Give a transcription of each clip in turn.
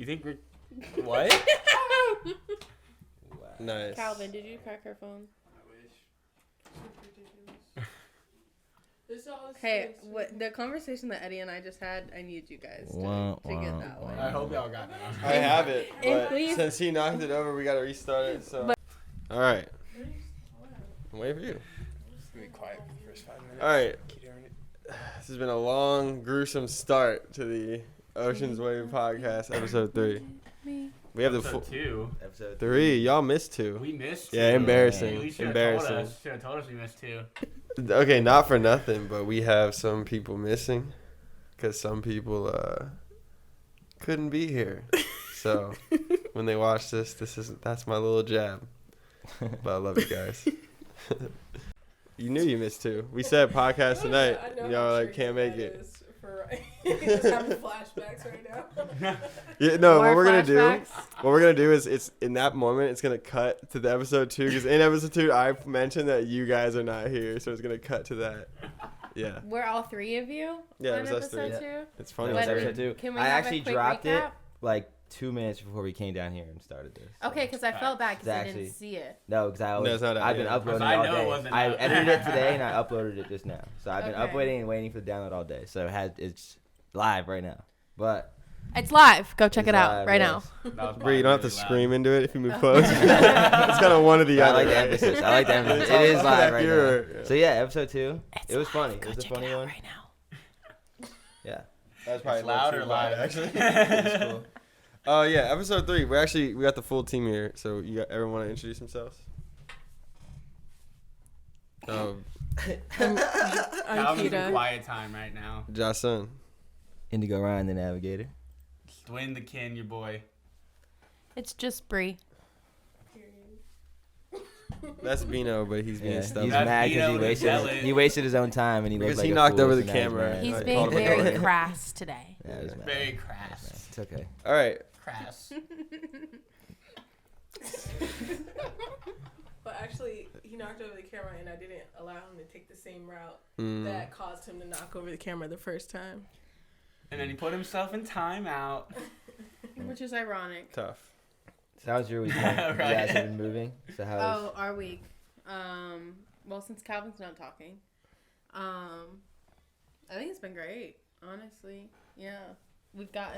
You think we're... What? Wow. Nice. Calvin, did you crack her phone? I wish. Super ridiculous. Hey, what the conversation that Eddie and I just had, I need you guys to get that one. I hope y'all got that. I have it, And but please- since he knocked it over, we gotta restart it. So, all right. I'm waiting for you. Just be quiet for the first 5 minutes. All right. Keep hearing it. This has been a long, gruesome start to the Ocean's Wave podcast, episode 3. We have the full Episode 3. Y'all missed 2. We missed Yeah, two. embarrassing. You should Embarrassing. have told us we missed 2. Okay, not for nothing, but we have some people missing because some people couldn't be here. So when they watch that's my little jab. But I love you guys. You knew you missed 2. We said podcast tonight. Y'all like can't make it. Just having flashbacks right now. Yeah, no. More What flashbacks? we're gonna do is it's in that moment it's gonna cut to the episode 2 because in episode 2 I mentioned that you guys are not here, so it's gonna cut to that. Yeah. We're all 3 of you Yeah, it on was us 3. episode Yeah. 2? It's funny. That was But episode 2. can we I have a actually quick dropped it recap? like 2 minutes before we came down here and started this. So. Okay, because I felt bad because I Exactly. didn't see it. No, because No, it's not out I've been yet. uploading I it all know it day. wasn't I out. edited it today and I uploaded it just now. So I've been Okay. uploading and waiting for the download all day. So it's live right now. But It's live. Go check it's it out live, right yes. now. Bree, you don't have to scream into it if you move close. It's kind of one or the I other. like the emphasis. I like the emphasis. It is live right now. So yeah, episode 2. It was funny. It was a funny one. Right now. Yeah. That's probably It's loud a or little too loud, live? actually. It's cool. Oh yeah, episode 3. We got the full team here. So everyone want to introduce themselves? I'm Calvin's in Kita. quiet time right now. Jason. Indigo Ryan, the navigator. Dwayne the Kin, your boy. It's just Bree. That's Bino, but he's being Yeah. stubborn. He's That's mad Bino because the he wasted his own time and he Because looked like he a knocked fool, over so the now he's camera. mad. He's Like, being called him a very dog. crass today. Yeah, he's mad. Very crass. It's okay. All right. Crass. But actually, he knocked over the camera, and I didn't allow him to take the same route Mm. that caused him to knock over the camera the first time. And then he put himself in timeout. Which is ironic. Tough. So how's your weekend? You Right. guys have been moving. So how's Oh, our week. Well, since Calvin's not talking, I think it's been great. Honestly, yeah. We got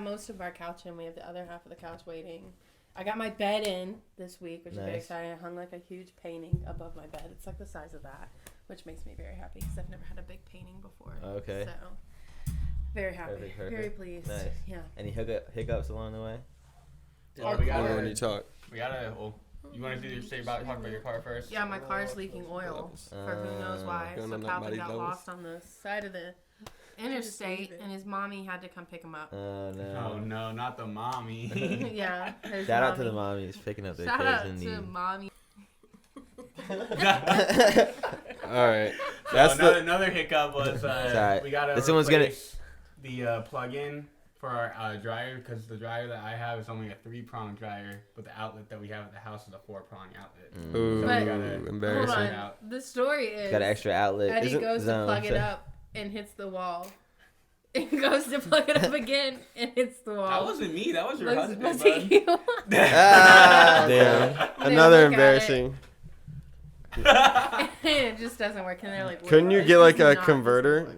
most of our couch in. We have the other half of the couch waiting. I got my bed in this week, which is very Nice. exciting. I hung like a huge painting above my bed. It's like the size of that, which makes me very happy because I've never had a big painting before. Okay. So, very happy. Perfect. Very pleased. Nice. Yeah. any hiccups along the way? Oh, we When gotta, you talk. you want to do talk about your car first? Yeah, my car's leaking oil for who knows why. Going So on that Calvin muddy got levels. lost on the side of the interstate, and his mommy had to come pick him up. Oh Oh no. no, not the mommy. Yeah. his Shout out to the mommy. mommies picking up their Shout kids out in to need. mommy. All right. So That's another hiccup was alright. we gotta This one's gonna- replace the plug-in for our dryer because the dryer that I have is only a 3-prong dryer, but the outlet that we have at the house is a 4-prong outlet. Ooh, But- Hold embarrassing. Hold Embarrassing. on. The story is Got an extra outlet. Eddie Isn't goes to zone, plug it so- up and hits the wall. And goes to plug it up again and hits the wall. That wasn't me. That was your husband, Looks bud. at you. Ah, Damn. They Another look at embarrassing. It just doesn't work. And they're like, Couldn't you "This get is like a not- this is converter? not-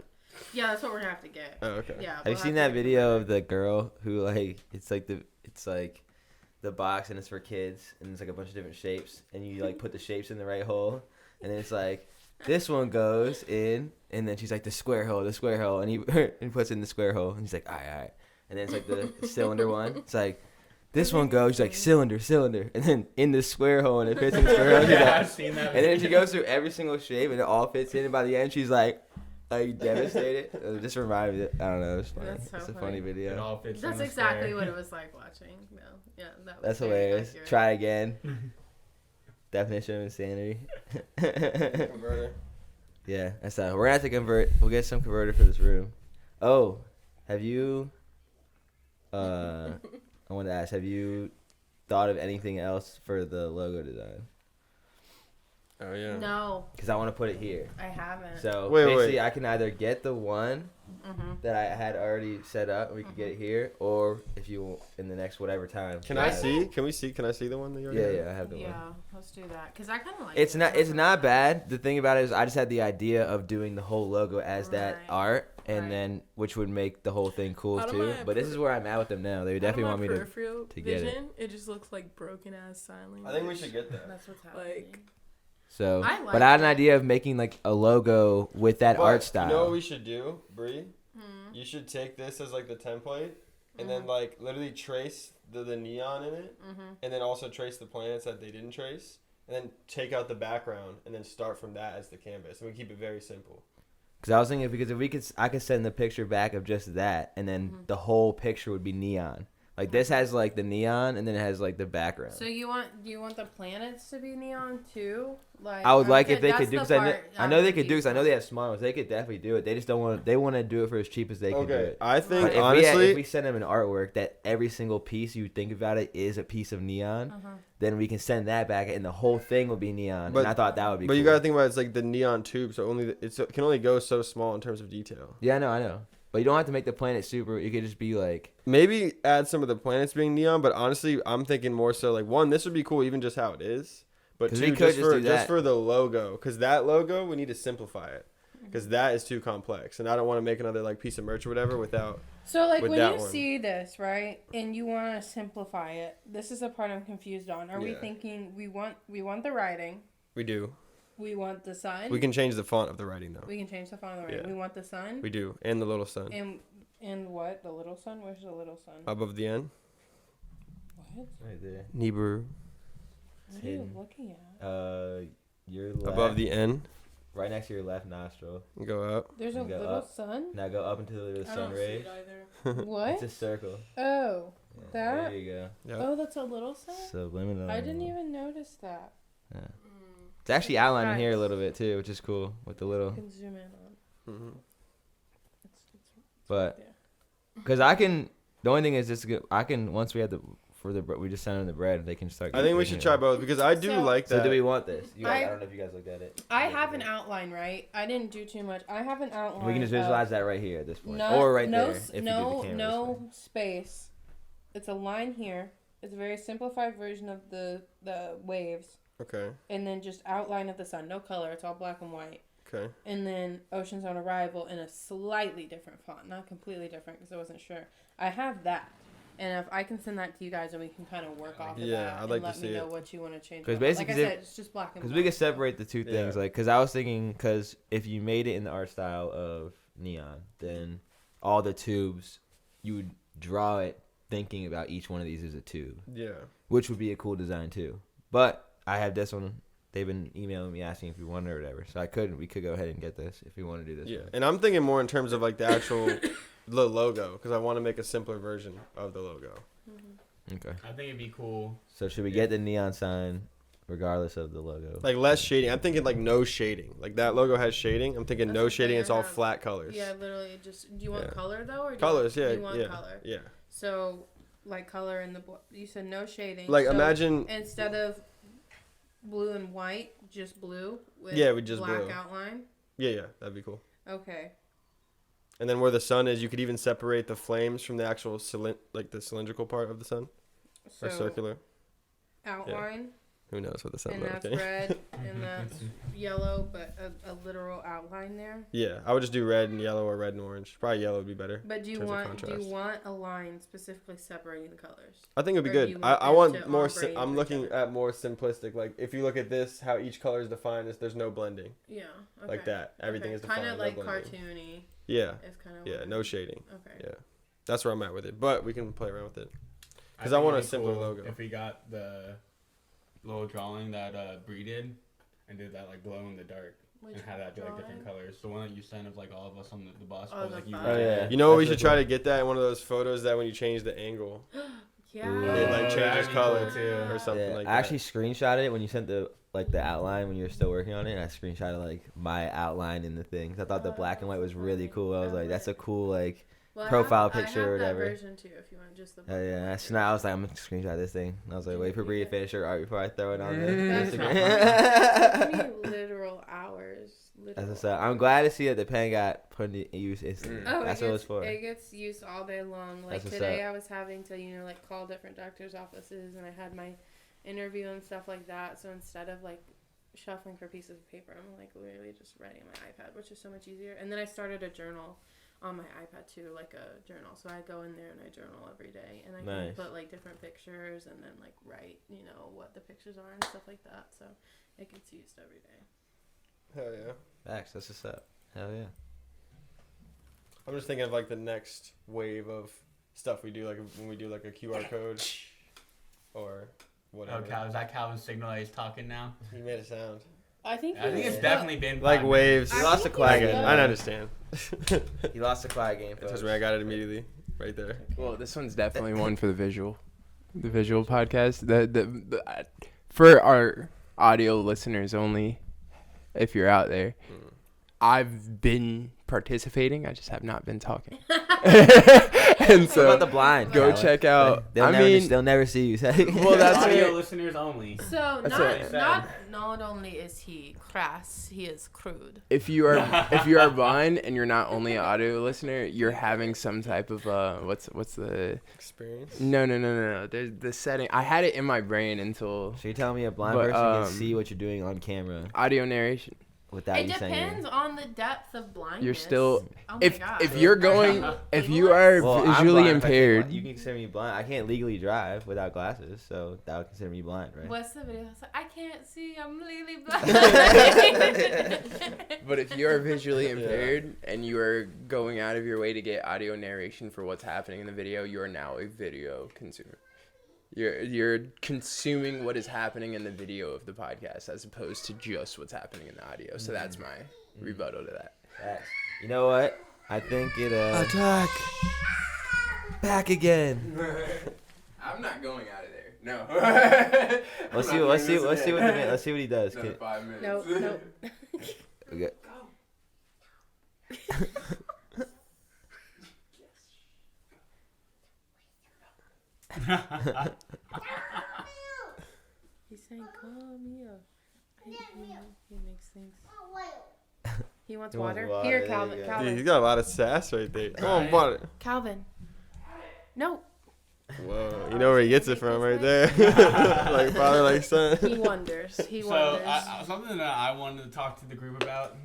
Yeah, that's what we're gonna have to get. Oh, okay. Yeah. Have you seen that video of the girl who like it's like the box and it's for kids and it's like a bunch of different shapes and you like put the shapes in the right hole and then it's like this one goes in and then she's like the square hole and he puts it in the square hole and he's like all right and then it's like the cylinder one. It's like this one goes like cylinder and then in the square hole and it fits in the square hole. She's Yeah, like- I've seen that. and then she goes through every single shape and it all fits in and by the end she's like devastated. It just reminded me. I don't know. It's funny. That's so It's a funny. funny It video. all fits That's in the exactly square. what it was like watching. No, yeah, that was That's very hilarious. accurate. Try again. Definition of insanity. Converter. Yeah, that's that. We're gonna have to convert. We'll get some converter for this room. Oh, have you? I wanted to ask. Have you thought of anything else for the logo design? Oh yeah. No, because I want to put it here. I haven't. So Wait, basically, wait. I can either get the one Mhm. that I had already set up, and we could get it here, or if you in the next whatever time. Can you I have it. see? Can we see? Can I see the one that you already Yeah, have? yeah, I have the one. Yeah, let's do that. Cause I kind of like. It's it. not. It It's looks not nice. bad. The thing about it is, I just had the idea of doing the whole logo as that Right. art, and Right. then which would make the whole thing cool Out of too. my But this is where I'm at with them now. They would definitely want me to. peripheral to get it. vision, it just looks like broken ass sign language. I think we should get that. That's what's happening. Like, So, I but I had an like it. idea of making like a logo with that But art style. You know what we should do, Bree? Hmm. You should take this as like the template, and Mm-hmm. then like literally trace the neon in it, Mhm. and then also trace the planets that they didn't trace, and then take out the background, and then start from that as the canvas, and we keep it very simple. Because I was thinking, because if we could, I could send the picture back of just that, and then Mhm. the whole picture would be neon. Like this has like the neon, and then it has like the background. So do you want the planets to be neon too? Like I would I'm like good- if they that's could do, the because I know, part I I'm know they could do, confused because I know on. they have smart ones. They could definitely do it. They just don't want. They want to do it for as cheap as they can do Okay, it. I But think if honestly, we send them an artwork that every single piece you think about it is a piece of neon, Uh-huh. then we can send that back, and the whole thing will be neon. But- and I thought that would be. but you cool. gotta think about it, it's like the neon tube, so only it can only go so small in terms of detail. Yeah, I know. But you don't have to make the planet super. You could just be like. Maybe add some of the planets being neon, but honestly, I'm thinking more so like one, this would be cool even just how it is, but 'Cause two, we could just just for do that. just for the logo, because that logo we need to simplify it, because that is too complex, and I don't want to make another like piece of merch or whatever without. So like with when that you one. see this, right, and you want to simplify it, this is the part I'm confused on. Are we Yeah. thinking we want the writing, We do. we want the sun, We can change the font of the writing though. we can change the font of the writing. Yeah. We want the sun, We do, and the little sun and what the little sun? Where's the little sun? above the N. What? Right there. Nibiru What are you hidden. looking at? Your left, above the N. right next to your left nostril. Go up. There's a Go little up. sun. Now go up into the I sun don't see rays. it either. What? It's a circle. Oh, Yeah, That? There you go. Yep. oh, that's a little sun. Subliminal. I didn't even notice that. Yeah. Mm. It's actually outlining here a Nice. little bit too, which is cool with the You little. can zoom in on. hmm It's But there. because I can, the only thing is just I can once we have the we just send them the bread, they can start. I think we making should it. try both because I do So- like that. So do we want this? You guys, I I- don't know if you guys looked at it. I have an outline, right? I didn't do too much. I have an outline. We can just of- visualize that right here at this point, No, or right no, there. s- If no, you do the camera this way. no space. It's a line here. It's a very simplified version of the waves, Okay. and then just outline of the sun. No color. It's all black and white. Okay. And then Oceans on Arrival in a slightly different font, not completely different because I wasn't sure. I have that, and if I can send that to you guys, and we can kind of work off of Yeah, that, I'd and like to let me see know it. what you want to change. 'Cause about it. basically like I if- said, it's just black and Because white. we could separate the two things, Yeah. like, because I was thinking, because if you made it in the art style of neon, then all the tubes, you would draw it thinking about each one of these as a tube, Yeah. which would be a cool design too. But I have this one. They've been emailing me asking if we want it or whatever, so we could go ahead and get this if we want to do this. Yeah. one. And I'm thinking more in terms of like the actual the logo because I want to make a simpler version of the logo. Okay. I think it'd be cool. So should we get the neon sign, regardless of the logo? Like less shading. I'm thinking like no shading. Like that logo has shading. I'm thinking That's no what shading. they It's all have. flat colors. Yeah, literally. Just do you want Yeah. color though, or do Colors. You Yeah. you want Yeah. color. Yeah. So, like color in the you said no shading. Like so imagine. instead of blue and white, just blue with Yeah, with just black blue. outline. Yeah. Yeah. That'd be cool. Okay. And then where the sun is, you could even separate the flames from the actual like the cylindrical part of the sun So or circular. outline, Who knows what the sun and is? that's red, and that's yellow, but a literal outline there. Yeah, I would just do red and yellow or red and orange. Probably yellow would be better. But do you terms of want contrast. a line specifically separating the colors? I think it'd be Or good. you I want them want to more. ombre I'm into looking each other? at more simplistic. Like if you look at this, how each color is defined is there's no blending Yeah. Okay. like that. Everything is defined. Kind of no like blending. cartoony. Yeah, Is kind of. yeah, no shading. Okay. Yeah, that's where I'm at with it. But we can play around with it. 'Cause I think want it'd a be simpler cool logo. If we got the little drawing that Bree did, and did that like glow in the dark, Which and had that be like different drawing? colors. The one that you sent of like all of us on the bus, Oh, but the like you. bus. Oh, yeah. You know what we That's should try really to get that in one of those photos that when you change the angle, Yeah. it like changes that'd be color cool, too. or something Yeah, like I that. actually screenshotted it when you sent the outline when you were still working on it. And I screenshotted like my outline in the things. I thought the black and white was really cool. I was like, that's a cool like Well, profile I have picture or that whatever. version too, if you want just the. Oh yeah, that's not. I was like, I'm gonna screenshot this thing. I was like, wait for Bree to finish her art before I throw it on the That's Instagram. It took me literal hours. That's what's up. I'm glad to see that the pen got put in use instantly. Oh, That's it what gets, it's for. It gets used all day long. Like That's what's today, up. I was having to, like call different doctors' offices, and I had my interview and stuff like that. So instead of like shuffling for pieces of paper, I'm like literally just writing on my iPad, which is so much easier. And then I started a journal on my iPad too, like a journal. So I go in there and I journal every day, and I Nice. can put like different pictures and then like write, what the pictures are and stuff like that. So it gets used every day. Hell yeah. Facts. That's what's up. Hell yeah. I'm just thinking of like the next wave of stuff we do, like when we do like a QR code or whatever. Oh, Cal, is that Calvin's signal that he's talking now? He made a sound. I think I think it's Yeah. definitely been Like 5 waves. He I lost the think quiet it's game. good. I understand. He lost the quiet game. Trust folks. me, I got it immediately right there. Well, this one's definitely one for the visual podcast. For our audio listeners only, if you're out there, I've been participating. I just have not been talking. And What so about the blind? go Alex? check out. They'll never see you. Well, that's audio it. listeners only. So That's what I not only is he crass, he is crude. If you are blind and you're not only an audio listener, you're having some type of what's the Experience. no. There's the setting. I had it in my brain until So you're telling me a blind But, person can um, see what you're doing on camera audio narration. without It you saying it? depends on the depth of blindness. You're still Oh my if God. if you're going if you are Well, I'm visually blind if I can't impaired. You can consider me blind. I can't legally drive without glasses, so that would consider me blind, right? What's the video? It's like, I can't see. I'm legally blind. But if you are visually impaired and you are going out of your way to get audio narration for what's happening in the video, you are now a video consumer. You're consuming what is happening in the video of the podcast as opposed to just what's happening in the audio. So that's my rebuttal to that. Facts. You know what? I think it attack back again. I'm not going out of there. No. Let's see what he does. Another 5 minutes. Nope. Okay. He's saying, "Come here." He makes things. He wants He wants water. water, Here, there Calvin. you go. Dude, Calvin. he's got a lot of sass right there. Come on, Right. water. Calvin. No. Whoa, you know where he gets it from right there. Like father, like son. He wonders. He So wonders. something that I wanted to talk to the group about,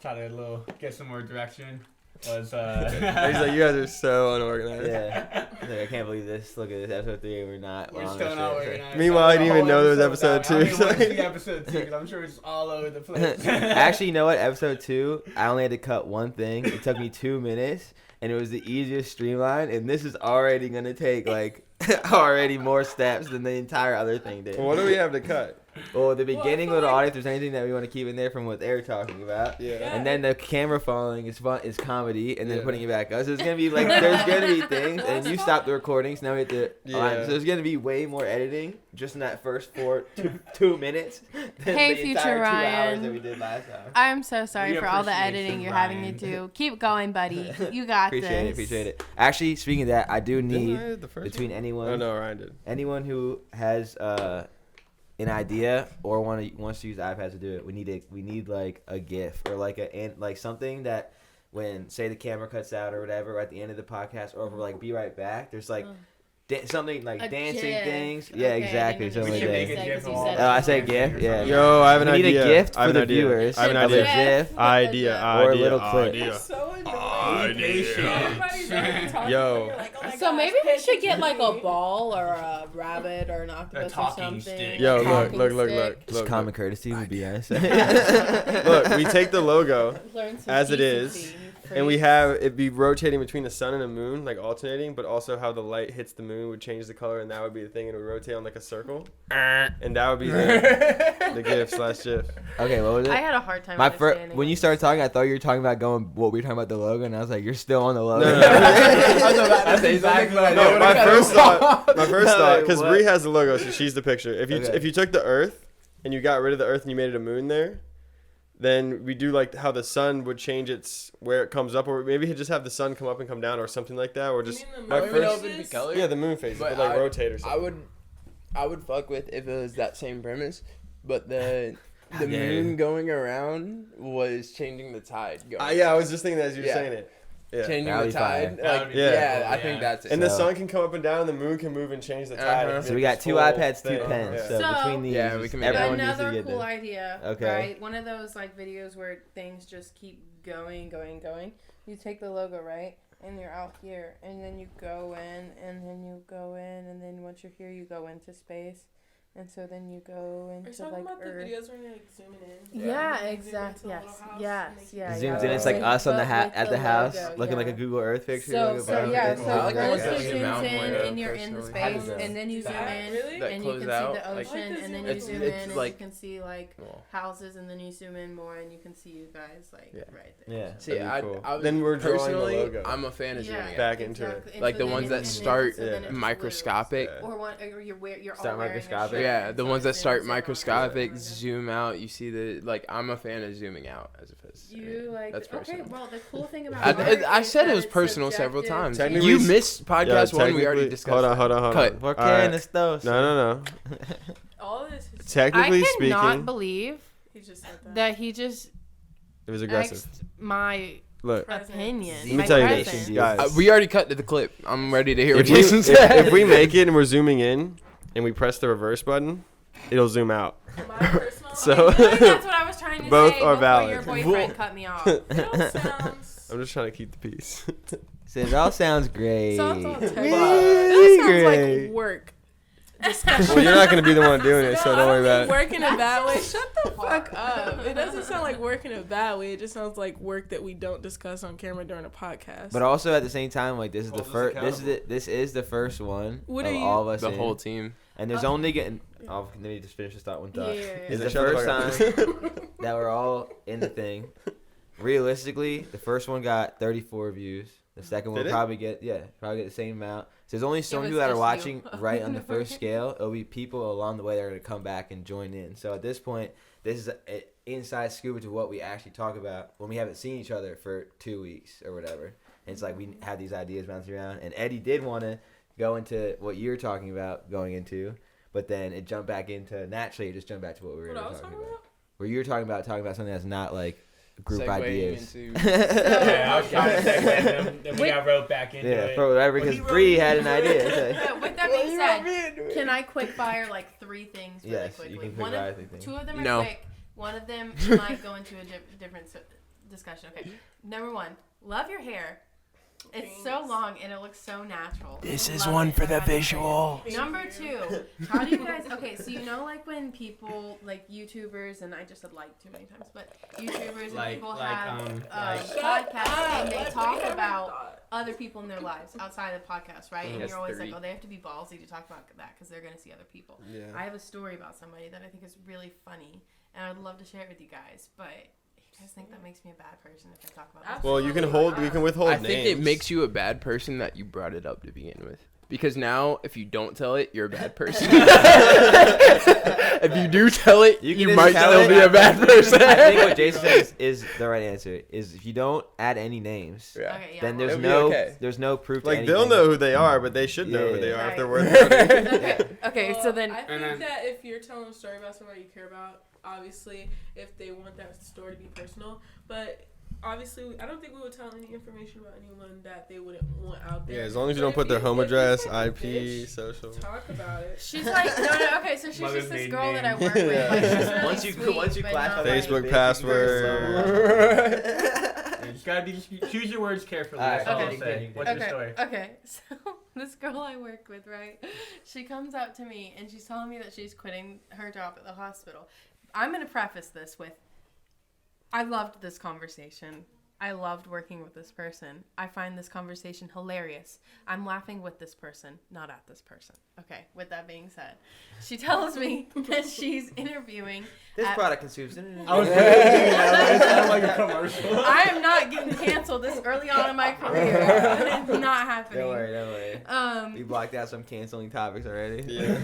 try to get some more direction, was He's like, you guys are so unorganized. Yeah. Like, I can't believe this. Look at this, episode 3. We're not. we're long still and not shit. organized. Meanwhile, I didn't The even whole know there was episode I don't even two, want to so- see episode 2 because I'm sure it's all over the place. Actually, you know what? Episode 2, I only had to cut one thing. It took me 2 minutes, and it was the easiest streamline. And this is already gonna take already more steps than the entire other thing did. What do we have to cut? Well, the beginning feel little like- audio, if there's anything that we want to keep in there from what they were talking about. Yeah. And then the camera falling is fun, is comedy, and then Yeah. putting it back up. So it's gonna be there's gonna be things, and you stopped the recording, so now we have to. Yeah. So there's gonna be way more editing just in that first two minutes. Than Hey, the future entire 2 hours Ryan. that we did last time. I'm so sorry We for all the appreciate editing you, you're having to Ryan. do. Keep going, buddy. You got this. Appreciate it. Actually, speaking of that, I do Didn't I need hit the first between one? anyone Oh no, Ryan did. anyone who has an idea or wants to use iPads to do it. We need like a GIF or like something that when say the camera cuts out or whatever at the end of the podcast or if we're like be right back. There's like something like A dancing GIF. things. Okay, Yeah, I exactly. didn't Something We like should make that. a GIF of You all said that. Oh, I said GIF. Yeah. Yo, I have an We need idea. a gift I have for an the idea. viewers. I have an Of a idea. GIF. Idea. Or a little clip. Idea. So Be annoying. patient. Everybody's already talking, Yo. you're like, oh my So gosh, maybe pay we should get attention like to a me. ball or a rabbit or an octopus or talking something. stick. Yo, A look, talking look, look, stick. look, Just look. common courtesy would be nice. Look, we take the logo Learn some as it is, decency, and we freak. have it be rotating between the sun and the moon, like alternating, but also how the light hits the moon would change the color, and that would be the thing, and it would rotate on like a circle, and that would be the GIF / GIF. Okay, what was it? I had a hard time My first, understanding. when you started talking, I thought you were talking about what we were talking about the logo, and I was like, you're still on the logo. No, no, no. That's exactly what I No, did. my first thought, No, because what? Bree has the logo, so she's the picture. Okay. If you took the Earth and you got rid of the Earth and you made it a moon there, then we do like how the sun would change its where it comes up, or maybe he'd just have the sun come up and come down, or something like that, or just my don't even know first. if it'd be color. Yeah, the moon phases, But but like I- rotate or something. I would fuck with if it was that same premise, but the Yeah. moon going around was changing the tide. Yeah, I was just thinking that as you were Yeah. saying it. Yeah. Changing That'd the be fire. tide. That Like, would be yeah, cool, I think yeah. that's it. And the So- sun can come up and down, and the moon can move and change the tide. Uh-huh. It So could we be got this 2 full iPads, 2 thing. pens. Yeah. So So- between these, Yeah, we can make everyone needs Another to get cool there. idea, Okay. right? One of those like videos where things just keep going. You take the logo, right? And you're out here, and then you go in, and then you go in, and then once you're here, you go into space. And so then you go Are you into talking like about Earth. the videos where you're like zooming in? Yeah, Zoom into exactly. a Yes, little house yes, and they keep yeah. Zooms yeah. in, it's like us on the But hat with at the the house, logo, looking like a yeah. Google Earth picture. So, like a so brown yeah, picture. so I like the once ones you that zoom zoom out in more, and you're in the personally. How does space, that- and then you zoom That- in, really? That and you close can out, see the like- ocean, I like the and then zoom you in. zoom It's in, and like- you can see like Well, houses, and then you zoom in more, and you can see you guys like Yeah. right there. Yeah. see, That'd be cool. I Then we're drawing the personally, logo. I'm a fan of zooming out. Back into it. exactly. And Like so the then ones it- that and then- start so then it just microscopic. Yeah. moves. Or one, or you're Start all wearing a microscopic. shirt Yeah, and the ones that something, start so- microscopic, zoom out. You see the like. I'm a fan of zooming out as opposed to. You like That's okay? personal. Well, the cool thing about I, art I is said that it was it's personal several subjective. times. Technically- You missed podcast one. We already technically- discussed. Hold on, that. hold on, hold Cut. on. ¿Por qué Alright. en estos? No. All of this is Technically speaking, believe he just said that. that he just it was aggressive. X'd my Look, opinion. let me my tell you presence. this, guys. We already cut to the clip. I'm ready to hear what if, Jason we, said. if we make it and we're zooming in and we press the reverse button, it'll zoom out. My personal So- Okay, really, that's what I was trying to Both say are before valid. your boyfriend cut me off. it all sounds. I'm just trying to keep the peace. So it all sounds great. Sounds all technical. Really This sounds great. like work. Discussion. Well, you're not going to be the one doing it, so No, don't worry I don't about mean it. work in a bad way. That's Shut the fuck hard. up. It doesn't sound like work in a bad way. It just sounds like work that we don't discuss on camera during a podcast. But also at the same time, like this is the Hold us first. accountable. This is the first one What of are you- all of us. The in. whole team. And there's only getting. Oh, let me just finish this thought. One thought. Yeah. It's Yeah, the shut the first fuck time up. that we're all in the thing. Realistically, the first one got 34 views. The second one Did it? probably get the same amount. So there's only so It many was people that are just watching you. right on the first scale. It'll be people along the way that are gonna come back and join in. So at this point, this is an inside scoop into what we actually talk about when we haven't seen each other for 2 weeks or whatever. And it's like we have these ideas bouncing around. And Eddie did want to go into what you're talking about going into, but then it jumped back into naturally. It just jumped back to what we were What I talking was about. talking about? Where you were talking about something that's not like group Segueing ideas. into- Yeah, I was trying to segue them, then we got roped back into Yeah, it. for whatever, Well, because he Bree wrote- had an idea. So- Yeah, with that being said, can I quick fire like 3 things really Yes, quickly? you can quick One fire of, 3 things. 2 of them are No. quick. One of them might go into a different discussion. Okay. Number 1, love your hair. It's so Thanks. long and it looks so natural. This is Love one it. for I the gotta say it. visual. Number 2, how do you guys? Okay, so you know, like when people, like YouTubers, and I just said like too many times, but YouTubers and Like- people like, have like- podcasts and they Let me talk have about my thought. other people in their lives outside of podcasts, right? And Yes, you're always 3. like, oh, they have to be ballsy to talk about that because they're gonna see other people. Yeah. I have a story about somebody that I think is really funny, and I'd love to share it with you guys, but. You guys think that makes me a bad person if I talk about this? Well, you can hold. We can withhold I names. think it makes you a bad person that you brought it up to begin with. Because now, if you don't tell it, you're a bad person. If you do tell it, You you, can might tell still it. be a bad person. I think what Jason said is the right answer. Is if you don't add any names, Yeah. Okay, yeah, then well- there's It'll be no okay. there's no proof. Like to they'll anything. know who they are, but they should know who they Yeah. are if they're Right. worth noting. Okay, okay, Well, so then I think And then- that if you're telling a story about somebody you care about, obviously, if they want that story to be personal, but obviously, I don't think we would tell any information about anyone that they wouldn't want out there. Yeah, as long as you But don't if put their home if address, you type of IP, bitch, social. talk about it. she's like, no, okay, so she's Mother's just this maiden girl that I name. work with. Yeah. Like, she's really Once you sweet, but classify not, that like, Facebook bitch, password. You just gotta choose your words carefully. Alright, That's all okay. I'll say. What's your story? Okay, so this girl I work with, right? She comes up to me and she's telling me that she's quitting her job at the hospital. I'm gonna preface this with, I loved this conversation. I loved working with this person. I find this conversation hilarious. I'm laughing with this person, not at this person. Okay, with that being said, she tells me that she's interviewing. This at- product consumes. I was thinking that. It sounded like a commercial. I am not getting canceled this early on in my career. It's not happening. Don't worry. We Um, blocked out some canceling topics already. Yeah.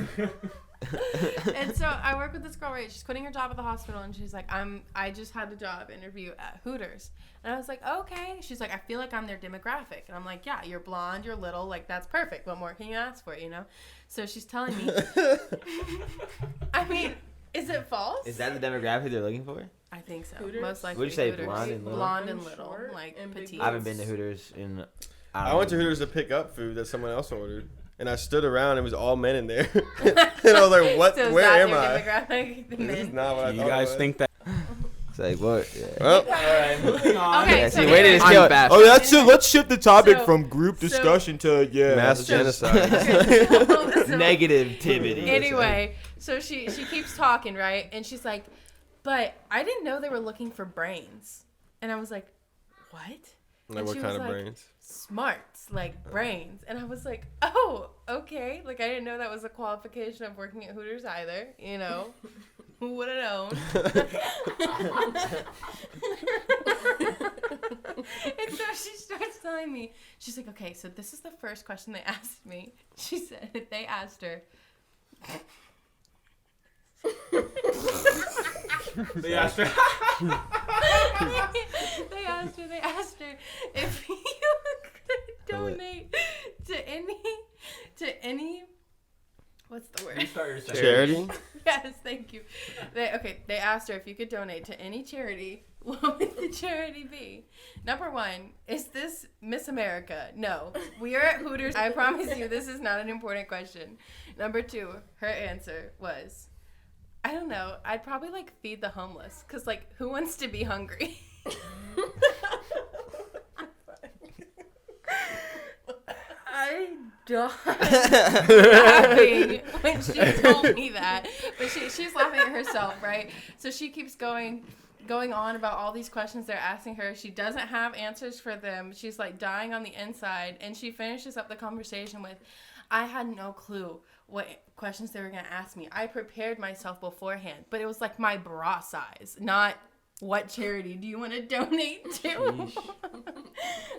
And so I work with this girl, right? She's quitting her job at the hospital, and she's like, I just had a job interview at Hooters. And I was like, okay. She's like, I feel like I'm their demographic. And I'm like, yeah, you're blonde, you're little, like, that's perfect. What more can you ask for, you know? So she's telling me, I mean, is it false? Is that the demographic they're looking for? I think so. Hooters? Most likely Would you say Hooters. blonde and little? Blonde and And little, short like and big petite. I haven't been to Hooters in. I don't went to know. Hooters to pick up food that someone else ordered, and I stood around and it was all men in there, and I was like, "What? So is Where that am their I?" demographic? The This is men? not what I Do thought. you guys it was. think that? It's like what? Yeah. Well, All right, moving on. Okay, Yeah, so see, wait till anyway. it's killed. Unfashionable. Oh, that's it. Let's shift the topic So- from group so- discussion to mass genocide. Okay, so- negativity. Anyway, so she keeps talking, right? And she's like, but I didn't know they were looking for brains. And I was like, what? Like And what she kind was of like, brains? Smarts, like brains. And I was like, oh, okay. Like, I didn't know that was a qualification of working at Hooters either, you know? Who would have known? And so she starts telling me, she's like, okay, so this is the first question they asked me. She said, they asked her, They asked her. they asked her if you could donate to any what's the word? Start your sentence. Charity? Yes, thank you. They asked her if you could donate to any charity, what would the charity be? Number one, is this Miss America? No. We are at Hooters. I promise you this is not an important question. Number two, her answer was, I don't know, I'd probably like feed the homeless, because like who wants to be hungry? I died laughing when she told me that. But she's laughing at herself, right? So she keeps going on about all these questions they're asking her. She doesn't have answers for them. She's like dying on the inside. And she finishes up the conversation with, I had no clue what questions they were going to ask me. I prepared myself beforehand, but it was like my bra size, not what charity do you want to donate to?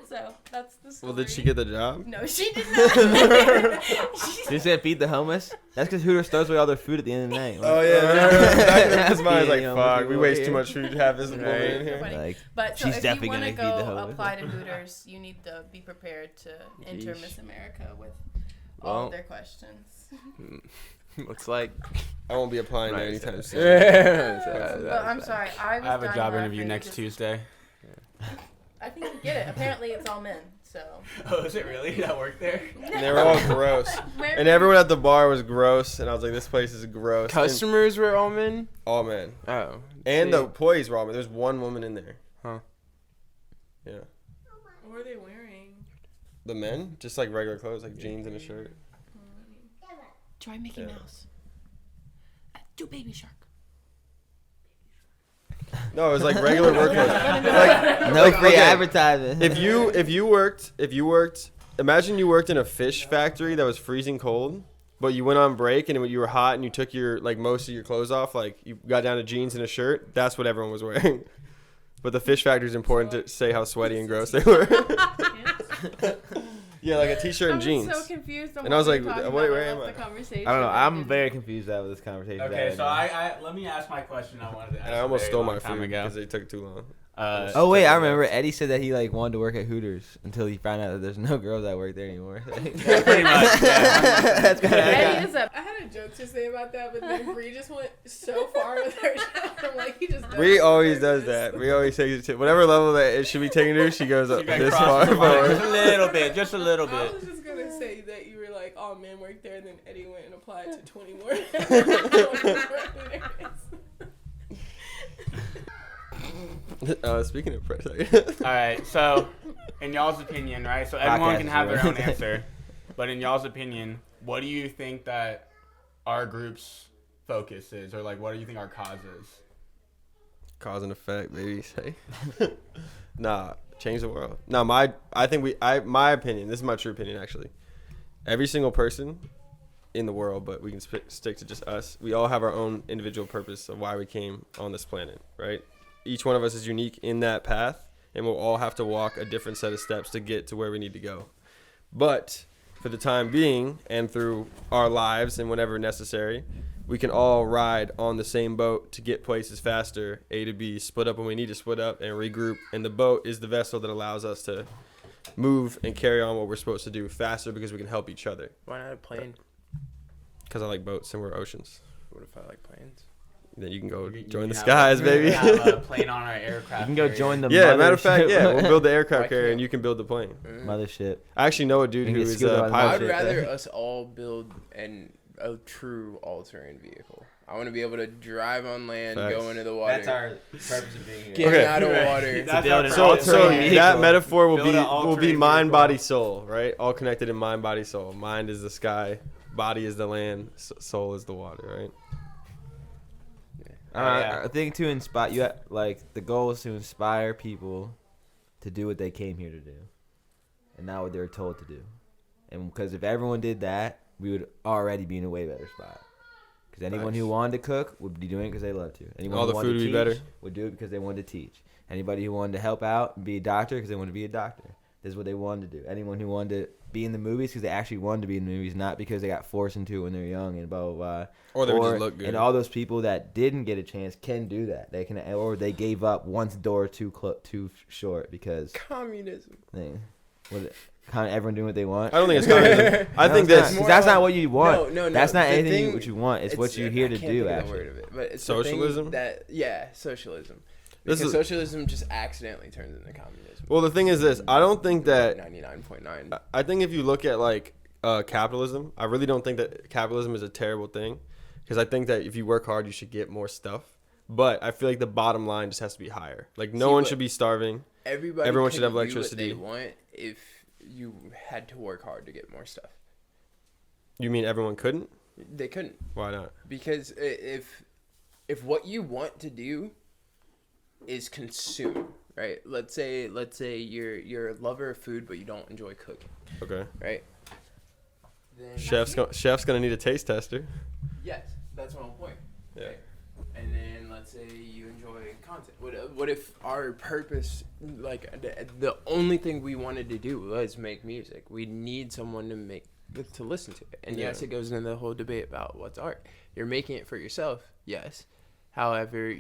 So that's the story. Well, did she get the job? No, she did not. She said feed the homeless. That's because Hooters throws away all their food at the end of the night. Oh yeah, his mind was like, You know, "Fuck, we over waste here. too much food to have this woman in here." Funny. Like, But so She's if definitely you want to gonna feed the go homeless. apply to Hooters, you need to be prepared to enter Yeesh. Miss America with all Well. of their questions. Looks like. I won't be applying there Right, anytime so- soon. But I'm sorry, I was I have a dying job laughing interview next because Tuesday. I think you get it. Apparently, it's all men. So Oh, is it really? That worked there? And they were all gross, Where- and everyone at the bar was gross, and I was like, "This place is gross." Customers were all men? And all men, Oh. and see. the employees were all men. There's one woman in there. Huh. Yeah. What were they wearing? The men, just like regular clothes, like jeans and a shirt. Try Mickey Yeah. Mouse. Do Baby Shark. No, it was like regular work clothes. no like, free okay, advertising. If you worked, imagine you worked in a fish factory that was freezing cold, but you went on break and you were hot and you took your like most of your clothes off, like you got down to jeans and a shirt. That's what everyone was wearing. But the fish factory is important to say how sweaty and gross they were. Yeah, like a t-shirt and jeans. I was so confused. On And I was what like, we were talking wait, about. where I am left I? the conversation. I don't know. I I'm didn't- very confused out of this conversation. Okay, so I let me ask my question I wanted to ask. And I a almost very stole long my time food ago. because they took too long. Oh wait, I remember Eddie said that he like wanted to work at Hooters until he found out that there's no girls that work there anymore. Yeah, pretty much. Yeah. That's kinda- Eddie is a I had a joke to say about that, but then Bree just went so far with her joke. I'm like, he just. Bree does always it. does that. Bree always takes it to whatever level that it should be taken to. She goes up You got this crossed far the line. forward. Just a little bit, just a little I bit. was just gonna say that you were like, all men work there, and then Eddie went and applied to 20 more. Speaking of press, All right, so in y'all's opinion, right? So everyone can have their own answer, but in y'all's opinion, what do you think that our group's focus is, or like, what do you think our cause is? cause and effect, baby. Say, nah, change the world. No, my opinion. This is my true opinion, actually. Every single person in the world, but we can stick to just us. We all have our own individual purpose of why we came on this planet, right? Each one of us is unique in that path, and we'll all have to walk a different set of steps to get to where we need to go. But for the time being, and through our lives and whenever necessary, we can all ride on the same boat to get places faster, A to B, split up when we need to split up and regroup. And the boat is the vessel that allows us to move and carry on what we're supposed to do faster because we can help each other. Why not a plane? Because I like boats and we're oceans. What if I like planes? Then you can go You join the have- skies, you baby. have a plane on our aircraft. You can go carrier. join the Yeah, matter of fact, mothership. yeah, we'll build the aircraft Why carrier can't- and you can build the plane. Mothership. I actually know a dude You who can get is scooted a by the I pilot. would mothership. rather us all build a true all-terrain vehicle. I want to be able to drive on land, Facts. go into the water, That's our purpose of being here. get Okay. out of Right. water. That's build our an So, purpose. so all-terrain that vehicle. metaphor will Build be an all-terrain mind, vehicle. body, soul, right? All connected in mind, body, soul. Mind is the sky, body is the land, soul is the water, right? Yeah. I think to inspire you, like the goal is to inspire people to do what they came here to do, and not what they were told to do. And because if everyone did that, we would already be in a way better spot. Because anyone Nice. who wanted to cook would be doing it because they love to. Anyone All who the wanted food to would be teach better. would do it because they wanted to teach. Anybody who wanted to help out and be a doctor because they wanted to be a doctor. This is what they wanted to do. Anyone who wanted to be in the movies because they actually wanted to be in the movies, not because they got forced into it when they're young and blah blah blah. Or they would just look good. And all those people that didn't get a chance can do that. They can, or they gave up once the door too short because Communism. kind of everyone doing what they want. I don't think it's communism. I think that's that's that's not what you want. No. That's not The anything thing- what you want. It's what you're here to I can't do. think of the Actually, word of it, but it's the thing Socialism? socialism. This Because is- socialism just accidentally turns into communism. well, the thing is this. I don't think that 99.9. I think if you look at like capitalism, I really don't think that capitalism is a terrible thing, because I think that if you work hard, you should get more stuff. But I feel like the bottom line just has to be higher. Like no See, one but- should be starving. Everyone should have do what electricity. they want if you had to work hard to get more stuff. You mean everyone couldn't? They couldn't, Why not? because if what you want to do is consume, right? Let's say you're a lover of food, but you don't enjoy cooking, Okay. right? Then Chef's gonna need a taste tester. yes, that's my whole point. Yeah. Right? And then let's say you enjoy content. What if our purpose, like the only thing we wanted to do was make music? We need someone to listen to it. And yes, Yeah. it goes into the whole debate about what's art. You're making it for yourself, yes. However,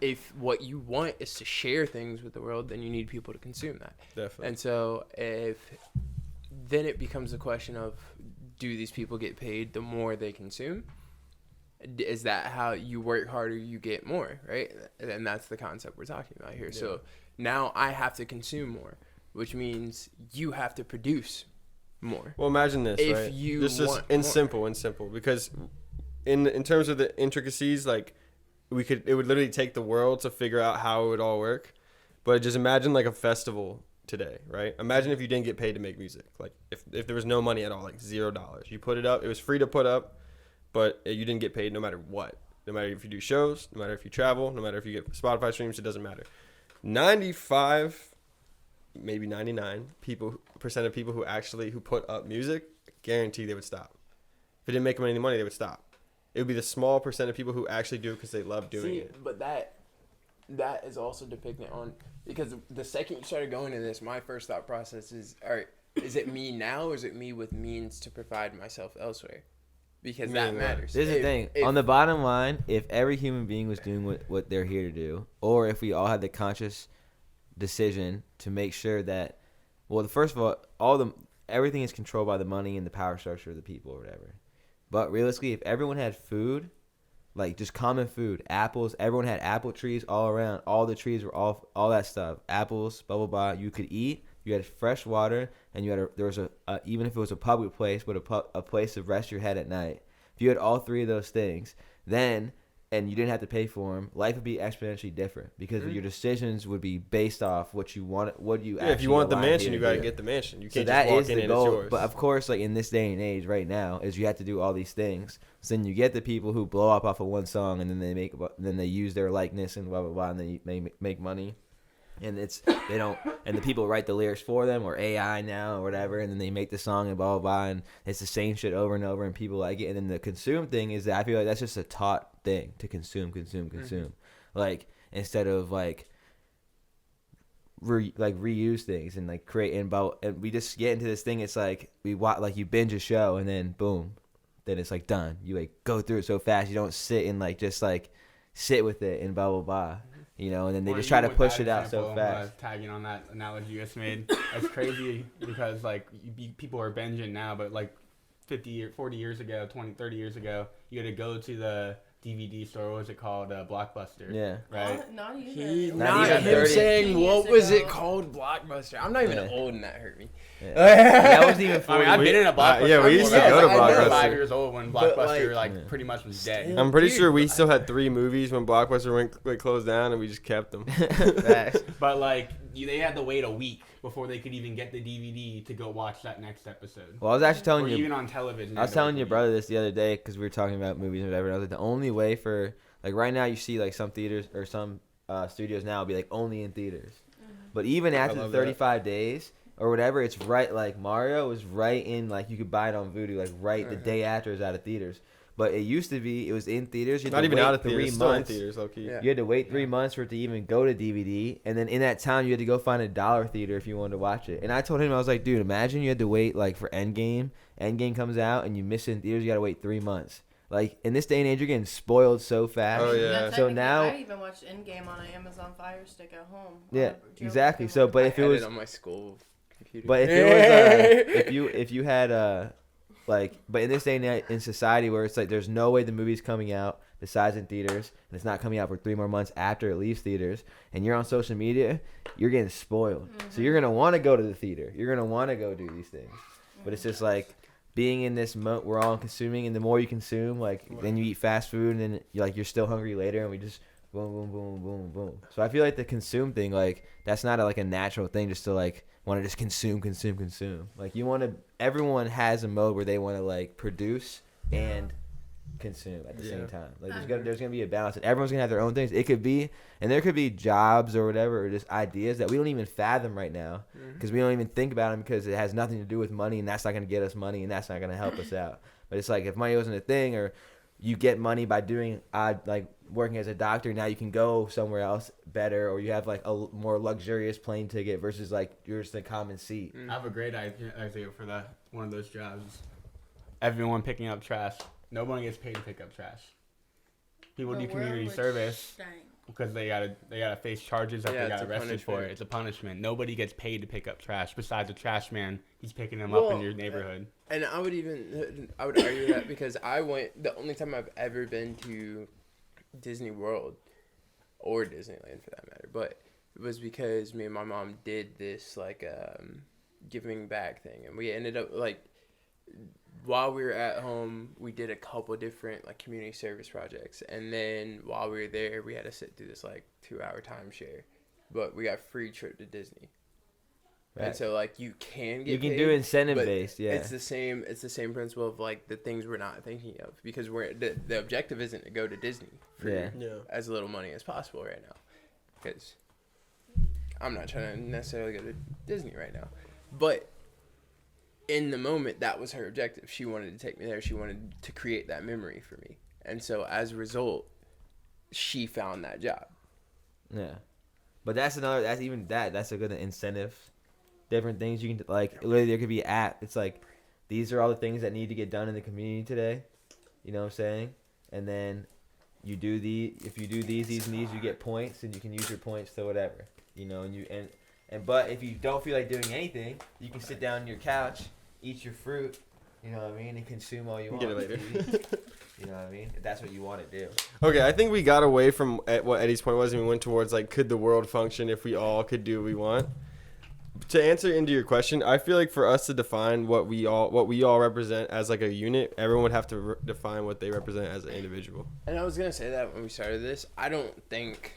if what you want is to share things with the world, then you need people to consume that. Definitely. And so then it becomes a question of, do these people get paid the more they consume? Is that how you work harder, you get more, right? And that's the concept we're talking about here. Yeah. So now I have to consume more, which means you have to produce more. Well, imagine this, If right? you just want in more. simple, because in terms of the intricacies, like it would literally take the world to figure out how it would all work. But just imagine like a festival today, right? Imagine if you didn't get paid to make music, like if there was no money at all, like $0. You put it up, it was free to put up, but you didn't get paid no matter what. No matter if you do shows, no matter if you travel, no matter if you get Spotify streams, it doesn't matter. 95, maybe 99% of people who put up music, guarantee they would stop. If it didn't make them any money, they would stop. It would be the small percent of people who actually do it because they love doing it. But that is also depicted on, because the second you started going into this, my first thought process is, all right, is it me now or is it me with means to provide myself elsewhere? Because that Meaning what? matters. This is the thing. On the bottom line, if every human being was doing what they're here to do, or if we all had the conscious decision to make sure that, well, first of all, everything is controlled by the money and the power structure of the people or whatever. But realistically, if everyone had food, like just common food, apples, everyone had apple trees all around. All the trees were all that stuff. Apples, blah, blah, blah. You could eat. You had fresh water, and there was even if it was a public place, but a place to rest your head at night. If you had all three of those things, then, and you didn't have to pay for them, life would be exponentially different because your decisions would be based off what you want, what you Yeah, if you want the mansion, you gotta do. get the mansion. You So can't that just walk is in the and it's goal. yours. But of course, like in this day and age, right now, is you have to do all these things. So then you get the people who blow up off of one song, and then they use their likeness and blah blah blah, and they make money. And they don't, and the people write the lyrics for them, or AI now or whatever, and then they make the song and blah blah blah, and it's the same shit over and over, and people like it. And then the consume thing is that I feel like that's just a taught thing to consume. Like instead of like reuse things and like create and we just get into this thing. It's like we watch, like you binge a show and then boom, then it's like done. You like go through it so fast. You don't sit and like just like sit with it and blah blah blah. You know, and then they Or just try to even with push that it out so example, fast. Tagging on that analogy you just made, it's crazy because like people are binging now, but like 40 years ago, 20, 30 years ago, you had to go to the DVD store. What was it called? Blockbuster. Yeah. Right. Not even. He, Not not even him 30 saying years what was ago. it called, Blockbuster. I'm not even Yeah. old, and that hurt me. Yeah. That wasn't even 40. I mean, I've been in a Blockbuster. yeah, we used to before. go to I was Blockbuster. 5 years old when But, Blockbuster like, yeah. pretty much was dead. Still. I'm pretty Dude, sure we I- still had 3 movies when Blockbuster went closed down, and we just kept them. Facts. But like they had to wait a week before they could even get the DVD to go watch that next episode. Well, I was actually telling Or you. even on television. I was they had to telling wait your a brother this the other day because we were talking about movies and whatever. And I was like, the only way for like right now, you see like some theaters or some studios now will be like only in theaters. But even after the love that. 35 days or whatever, it's right. Like Mario was right in like you could buy it on Vudu like right the day after it's out of theaters. But it used to be it was in theaters. You had Not to even wait out of 3 theaters, still in months. theaters, low key. Yeah. You had to wait 3 months for it to even go to DVD, and then in that time you had to go find a dollar theater if you wanted to watch it. And I told him, I was like, dude, imagine you had to wait like for Endgame. Endgame comes out and you miss it in theaters. You gotta wait 3 months. Like in this day and age, you're getting spoiled so fast. Oh, yeah. Yeah, So technically, now- I even watched Endgame on an Amazon Fire Stick at home. Yeah, On a exactly. Joe So, but I if it had was, on my school computer. but if it was, if you had like, but in this day and age in society where it's like there's no way the movie's coming out besides in theaters, and it's not coming out for 3 more months after it leaves theaters, and you're on social media, you're getting spoiled. So you're gonna want to go to the theater. You're gonna want to go do these things. But it's just like being in this we're all consuming, and the more you consume, like then you eat fast food, and then you're still hungry later, and we just boom, boom, boom, boom, boom. So I feel like the consume thing, like that's not like a natural thing, just to like want to just consume. Like you want to. Everyone has a mode where they want to like produce and consume at the same time. Like there's gonna be a balance, and everyone's gonna have their own things. It could be, and there could be jobs or whatever, or just ideas that we don't even fathom right now because we don't even think about them because it has nothing to do with money, and that's not gonna get us money, and that's not gonna help us out. But it's like if money wasn't a thing, or you get money by doing like working as a doctor, now you can go somewhere else better, or you have like a more luxurious plane ticket versus like you're just a common seat. I have a great idea for that. One of those jobs. Everyone picking up trash. No one gets paid to pick up trash. People The do community world would service stank. because they gotta face charges that Yeah, they got it's a arrested for. punishment. It's a punishment. Nobody gets paid to pick up trash besides a trash man. He's picking them up in Well, your neighborhood. And I would argue that because the only time I've ever been to Disney World or Disneyland for that matter, but it was because me and my mom did this like giving back thing, and we ended up like while we were at home, we did a couple different like community service projects, and then while we were there, we had to sit through this like 2-hour timeshare, but we got free trip to Disney. And Right. so like you can get You can paid, do incentive but based, yeah. It's the same principle of like the things we're not thinking of because the objective isn't to go to Disney for Yeah. as little money as possible right now. Because I'm not trying to necessarily go to Disney right now. But in the moment, that was her objective. She wanted to take me there. She wanted to create that memory for me. And so as a result, she found that job. Yeah, but that's a good incentive. Different things you can like. Literally, there could be it's like these are all the things that need to get done in the community today. You know what I'm saying? And then you do if you do these and these, you get points, and you can use your points to whatever. You know, but if you don't feel like doing anything, you can sit down on your couch, eat your fruit. You know what I mean, and consume all you want. Get it later. You know what I mean? If that's what you want to do. Okay, I think we got away from what Eddie's point was, and we went towards like, could the world function if we all could do what we want? To answer into your question, I feel like for us to define what we all represent as like a unit, everyone would have to define what they represent as an individual. And I was gonna say that when we started this, I don't think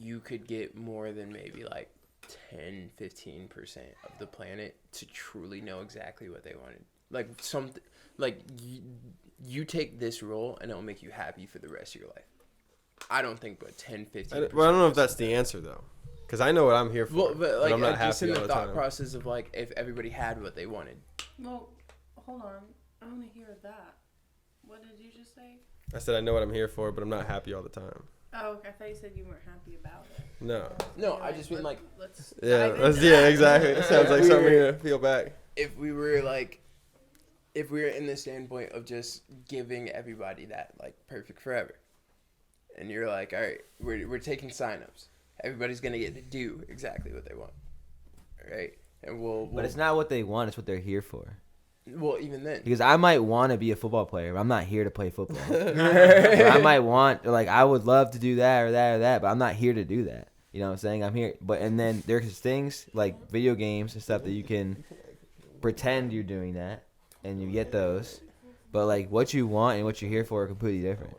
you could get more than maybe like 10-15% of the planet to truly know exactly what they wanted. Like something like you take this role and it'll make you happy for the rest of your life. I don't think but 10-15%. Well, I don't know if that's the answer though, because I know what I'm here for. Well, but like I'm not just in happy the all the thought time. process of like if everybody had what they wanted. Well, hold on. I want to hear that. What did you just say? I said I know what I'm here for, but I'm not happy all the time. Oh, okay. I thought you said you weren't happy about it. No. No, I just mean like let's Yeah, dive into yeah, that. exactly. It sounds like something here to peel back. if we were like if we're in the standpoint of just giving everybody that like perfect forever, and you're like, all right, we're taking signups. Everybody's gonna get to do exactly what they want, right? And we'll But it's not what they want; it's what they're here for. well, even then, Because I might want to be a football player, but I'm not here to play football. Or I might want, like, I would love to do that or that or that, but I'm not here to do that. You know what I'm saying? I'm here, but and then there's things like video games and stuff that you can pretend you're doing that, and you get those. But like what you want and what you're here for are completely different.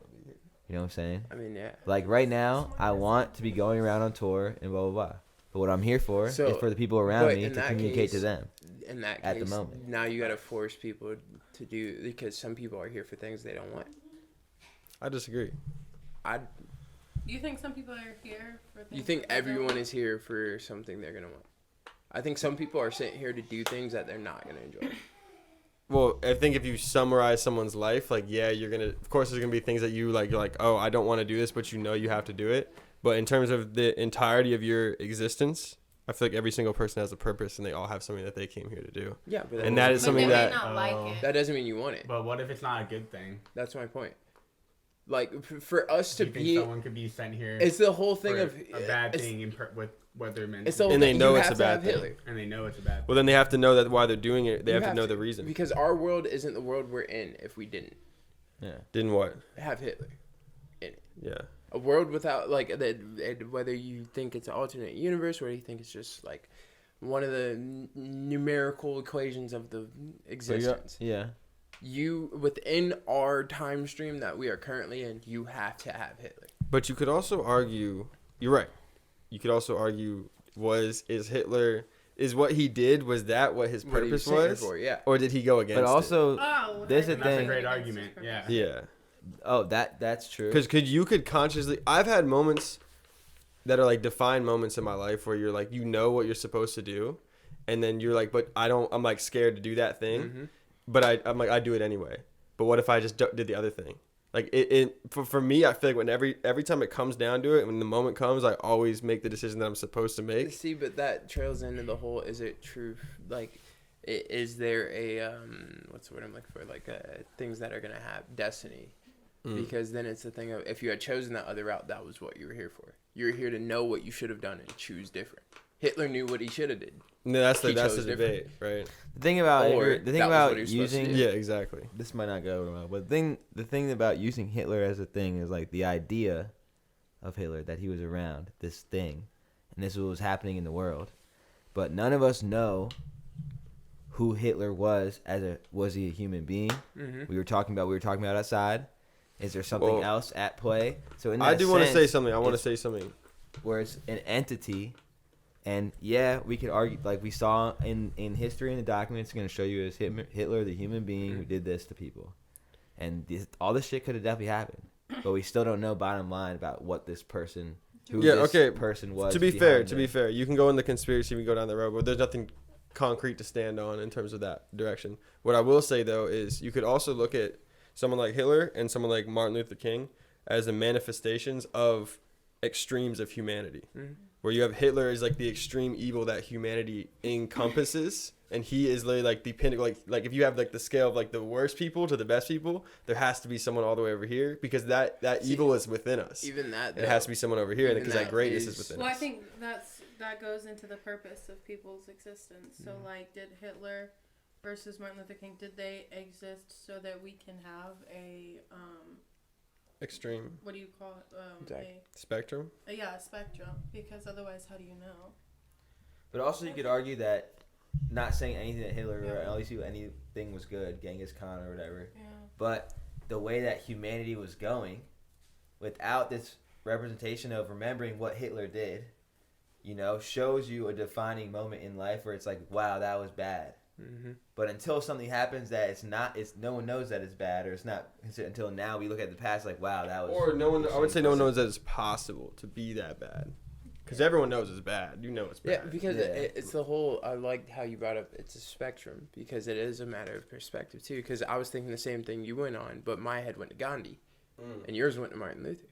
You know what I'm saying? I mean, yeah. Like right now, I want to be going around on tour and blah blah blah. But what I'm here for So, is for the people around but me in to that communicate to case- them. In that At the case, moment. now you gotta force people to do because some people are here for things they don't want. I disagree. You think some people are here for things You think that they don't everyone want? is here for something they're gonna want? I think some people are sent here to do things that they're not gonna enjoy. Well, I think if you summarize someone's life, like, yeah, you're gonna. Of course, there's gonna be things that you like. You're like, oh, I don't want to do this, but you know you have to do it. But in terms of the entirety of your existence, I feel like every single person has a purpose, and they all have something that they came here to do. Yeah, but And that is But something they that- may not like it. that doesn't mean you want it. But what if it's not a good thing? That's my point. Like for us Do to you think be, someone could be sent here it's the whole thing for of a bad it's- thing with what they're meant It's to the do, whole And they thing. know You it's have a to bad have thing. Hitler. and they know it's a bad thing. Well, then they have to know that why they're doing it. They You have to know the reason. because our world isn't the world we're in if we didn't Yeah. Didn't what? have Hitler in it. Yeah. A world without like whether you think it's an alternate universe or you think it's just like one of the numerical equations of the existence. Yeah. You within our time stream that we are currently in, you have to have Hitler. But you could also argue. You're right. You could also argue is Hitler is what he did, was that what his What he purpose sent here was, for, yeah. or did he go against? But also, Oh, There's a And that's a thing- great argument. Yeah. it? Yeah. oh, that's true. Because you could consciously. I've had moments that are like defined moments in my life where you're like, you know what you're supposed to do, and then you're like, but I don't. I'm like scared to do that thing, Mm-hmm. but I'm like I do it anyway. But what if I just did the other thing? Like for me, I feel like when every time it comes down to it, when the moment comes, I always make the decision that I'm supposed to make. See, but that trails into the whole. Is it true? Like, is there a what's the word I'm looking for? Like things that are gonna have destiny. Because then it's the thing of if you had chosen that other route, that was what you were here for. You were here to know what you should have done and choose different. Hitler knew what he should have did. No, that's the He chose debate, right? The thing about Or the thing that was about what he was supposed to using do. Yeah, exactly. this might not go over well, but the thing about using Hitler as a thing is like the idea of Hitler that he was around this thing, and this is what was happening in the world, but none of us know who Hitler was was he a human being? Mm-hmm. We were talking about outside. Is there something Well, else at play? So in that I do want to say sense, something. I want to it's- say something. where it's an entity, and yeah, we could argue like we saw in history in the documents going to show you as Hitler, the human being who did this to people, and all this shit could have definitely happened, but we still don't know bottom line about what this person, who Yeah, this okay, person was. To be behind fair, it. you can go in the conspiracy, we can go down the road, but there's nothing concrete to stand on in terms of that direction. What I will say though is you could also look at someone like Hitler and someone like Martin Luther King as the manifestations of extremes of humanity. Mm-hmm. Where you have Hitler is like the extreme evil that humanity encompasses, and he is literally like the pinnacle. Like if you have like the scale of like the worst people to the best people, there has to be someone all the way over here because that See, evil is within us. Even that. It has to be someone over here, even because that that greatness is- is within Well, I us. think that goes into the purpose of people's existence. So, like, did Hitler versus Martin Luther King, did they exist so that we can have a Extreme what do you call it? Exactly. spectrum. A spectrum. Because otherwise, how do you know? But also you could argue that not saying anything that Hitler or Yeah. at least anything was good, Genghis Khan or whatever. Yeah. But the way that humanity was going, without this representation of remembering what Hitler did, shows you a defining moment in life where it's like, wow, that was bad. Mm-hmm. But until something happens that no one knows that it's bad, or it's not until now we look at the past like, wow, that was. Or no one. I would say no one knows that it's possible to be that bad, because everyone knows it's bad. You know it's bad. Yeah, because Yeah. it's the whole. I like how you brought up. It's a spectrum because it is a matter of perspective too. Because I was thinking the same thing you went on, but my head went to Gandhi, and yours went to Martin Luther.